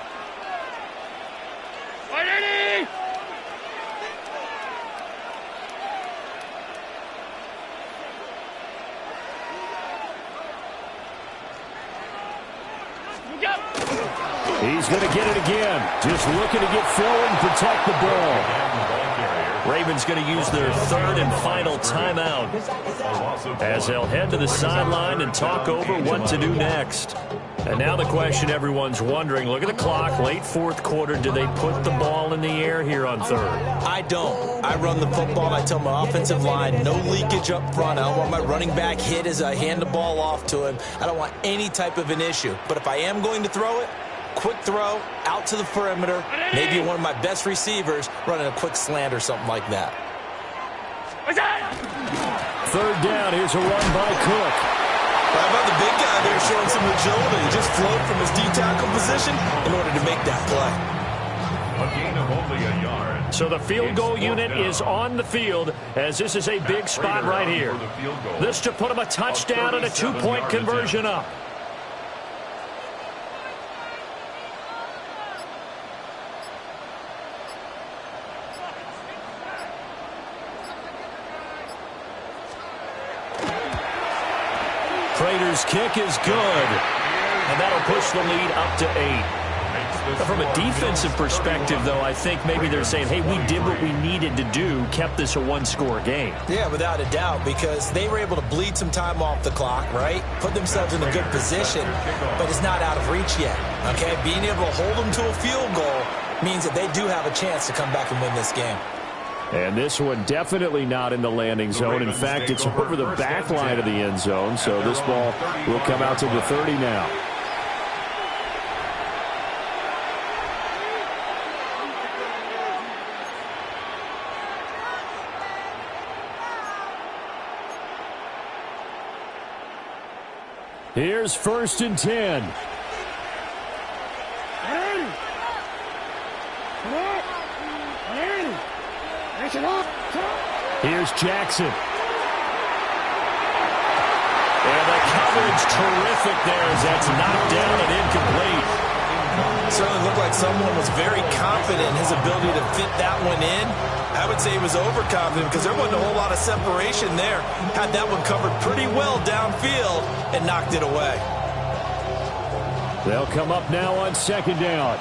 He's going to get it again. Just looking to get forward and protect the ball. Ravens going to use their 3rd and final timeout as they'll head to the sideline and talk over what to do next. And now the question everyone's wondering, look at the clock, late 4th quarter, do they put the ball in the air here on 3rd? I don't. I run the football, and I tell my offensive line, no leakage up front. I don't want my running back hit as I hand the ball off to him. I don't want any type of an issue. But if I am going to throw it, quick throw, out to the perimeter, maybe one of my best receivers running a quick slant or something like that. 3rd down, here's a run by Cook. How about the big guy there showing some agility? He just flowed from his D-tackle position in order to make that play. A gain of only a yard. So the field goal unit is on the field as this is a big spot right here. This to put them a touchdown and a 2-point conversion up. Prater's kick is good. And that'll push the lead up to 8. Now, from a defensive perspective, though, I think maybe they're saying, hey, we did what we needed to do, kept this a 1-score game. Yeah, without a doubt, because they were able to bleed some time off the clock, right? Put themselves in a good position, but it's not out of reach yet, okay? Being able to hold them to a field goal means that they do have a chance to come back and win this game. And this one definitely not in the landing zone. In fact, it's over the back line of the end zone, so this ball will come out to the 30 now. Here's 1st and 10. Here's Jackson. And the coverage terrific there as that's knocked down and incomplete. Certainly looked like someone was very confident in his ability to fit that one in. I would say he was overconfident because there wasn't a whole lot of separation there. Had that one covered pretty well downfield and knocked it away. They'll come up now on 2nd down.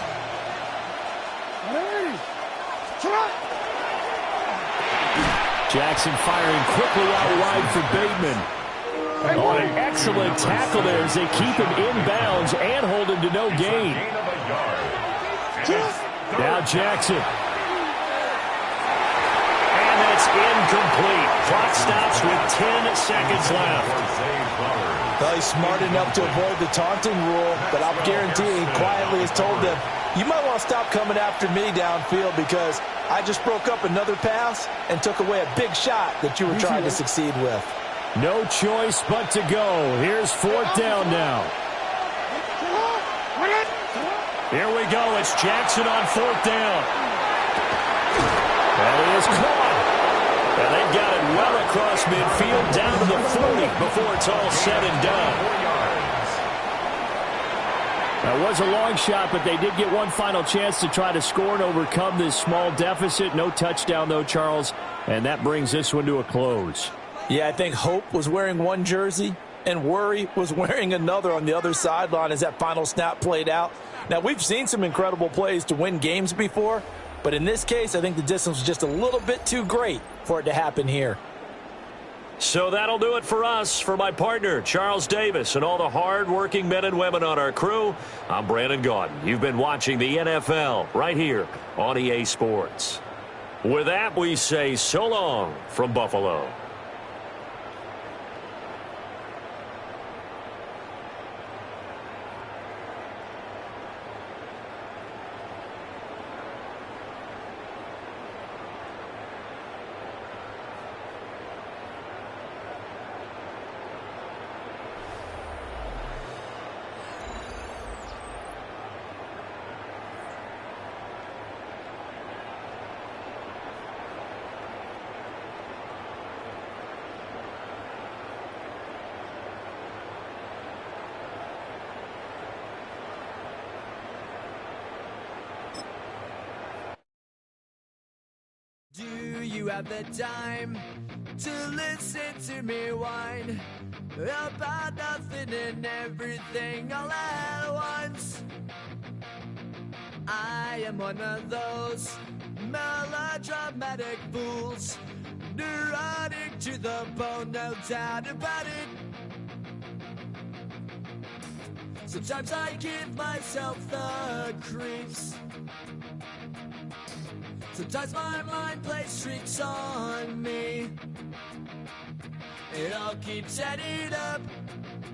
Jackson firing quickly out wide for Bateman. Oh, an excellent tackle there as they keep him inbounds and hold him to no gain. Now Jackson. And that's incomplete. Clock stops with 10 seconds left. Well, he's smart enough to avoid the taunting rule, but I'll guarantee he quietly has told them, you might want to stop coming after me downfield because I just broke up another pass and took away a big shot that you were trying to succeed with. No choice but to go. Here's 4th down now. Here we go. It's Jackson on 4th down. That is caught. And they've got it well across midfield down to the 40 before it's all said and done. That was a long shot, but they did get one final chance to try to score and overcome this small deficit. No touchdown, though, Charles, and that brings this one to a close. Yeah, I think Hope was wearing one jersey and Worry was wearing another on the other sideline as that final snap played out. Now, we've seen some incredible plays to win games before, but in this case, I think the distance was just a little bit too great for it to happen here. So that'll do it for us. For my partner, Charles Davis, and all the hard-working men and women on our crew, I'm Brandon Gaudin. You've been watching the NFL right here on EA Sports. With that, we say so long from Buffalo. you have the time to listen to me whine about nothing and everything all at once. I am one of those melodramatic fools, neurotic to the bone, no doubt about it. Sometimes I give myself the creeps. Sometimes my mind plays tricks on me. It all keeps adding up.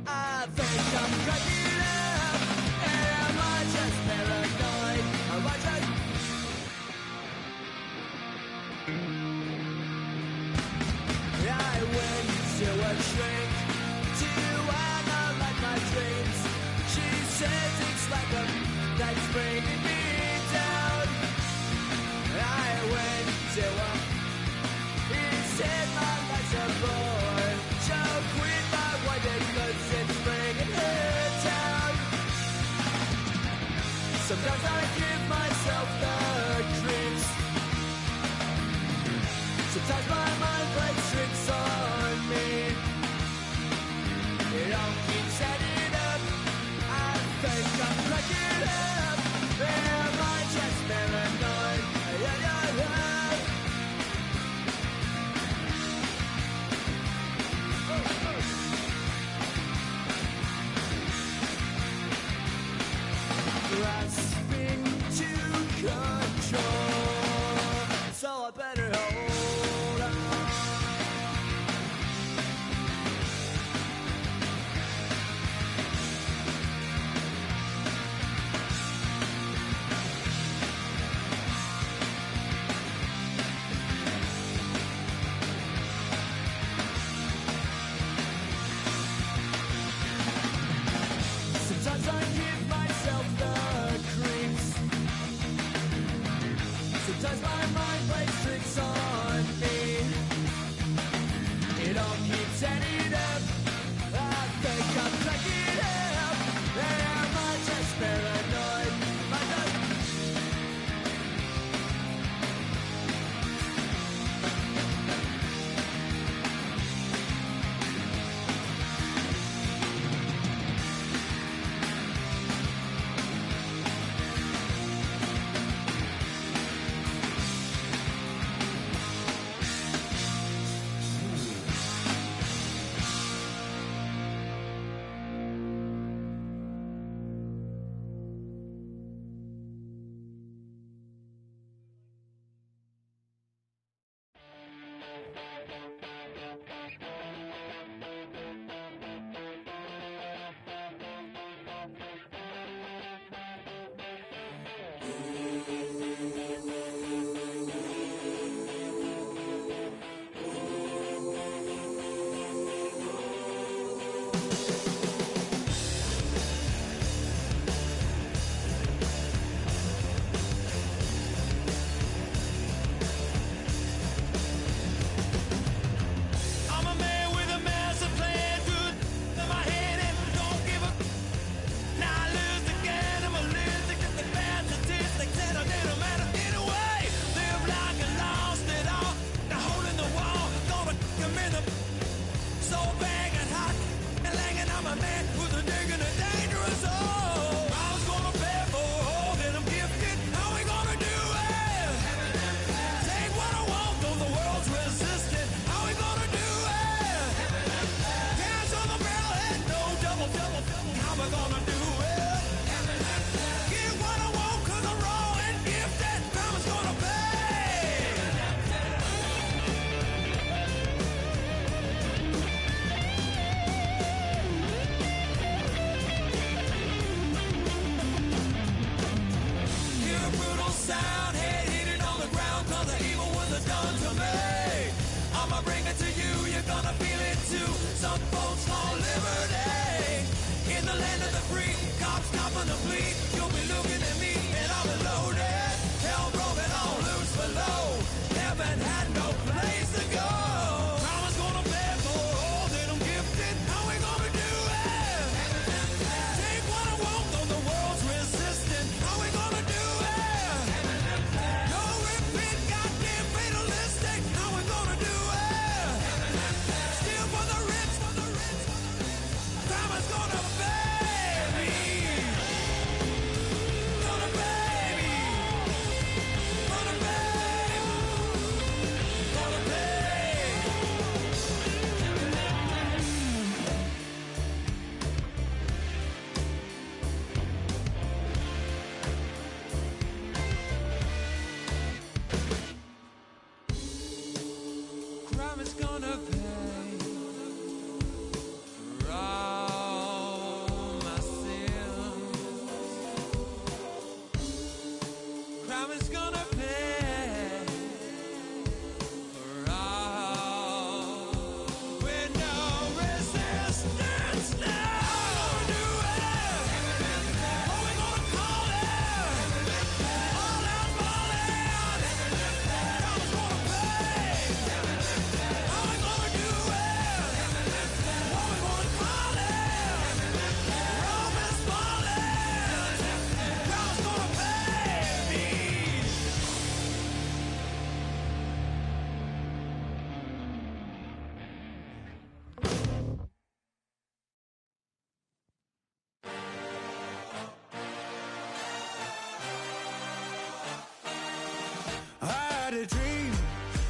I think I'm cracking up. Am I just paranoid? Am I just... I went to a shrink to analyze my dreams. She says it's like a that's bringing me down. I went to a... He said my life's a bore. Joke with my wife because it's bringing her down. Sometimes I give myself the creeps. Sometimes my mind plays tricks on me. It all keeps adding up. I think I'm cracking up. Am I just paranoid? Yeah, yeah, yeah. Grasping to control, so I better hold on. Sometimes I give myself the creeps. Sometimes my mind plays tricks on me. It all keeps adding up. I think I'm cracking up. Am I just paranoid? I don't... gonna pay for all my sins. Crime is gonna pay for all with no resistance now. Do it. What we gonna call it? All out falling. Crime is gonna pay. How we gonna do it? What we gonna call it? Rome is falling. Crime's gonna pay me. I had a dream,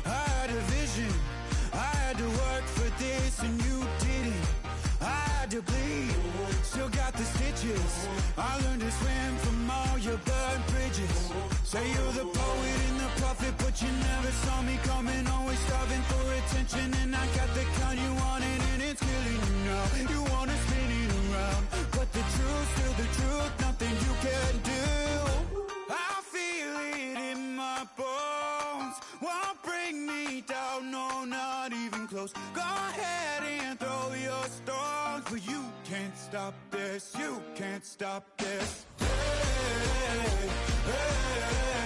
I had a vision, I had to work for this and you didn't. I had to bleed, still got the stitches. I learned to swim from all your burnt bridges. Say you're the poet and the prophet, but you never saw me coming. Always starving for attention, and I got the kind you wanted, and it's killing you now. You wanna spin it around, but the truth's still the truth. Nothing you can do. I feel it in my bones. Won't bring me down, no, not even close. Go ahead and throw your stones, but you can't stop this. You can't stop this. Hey, hey, hey.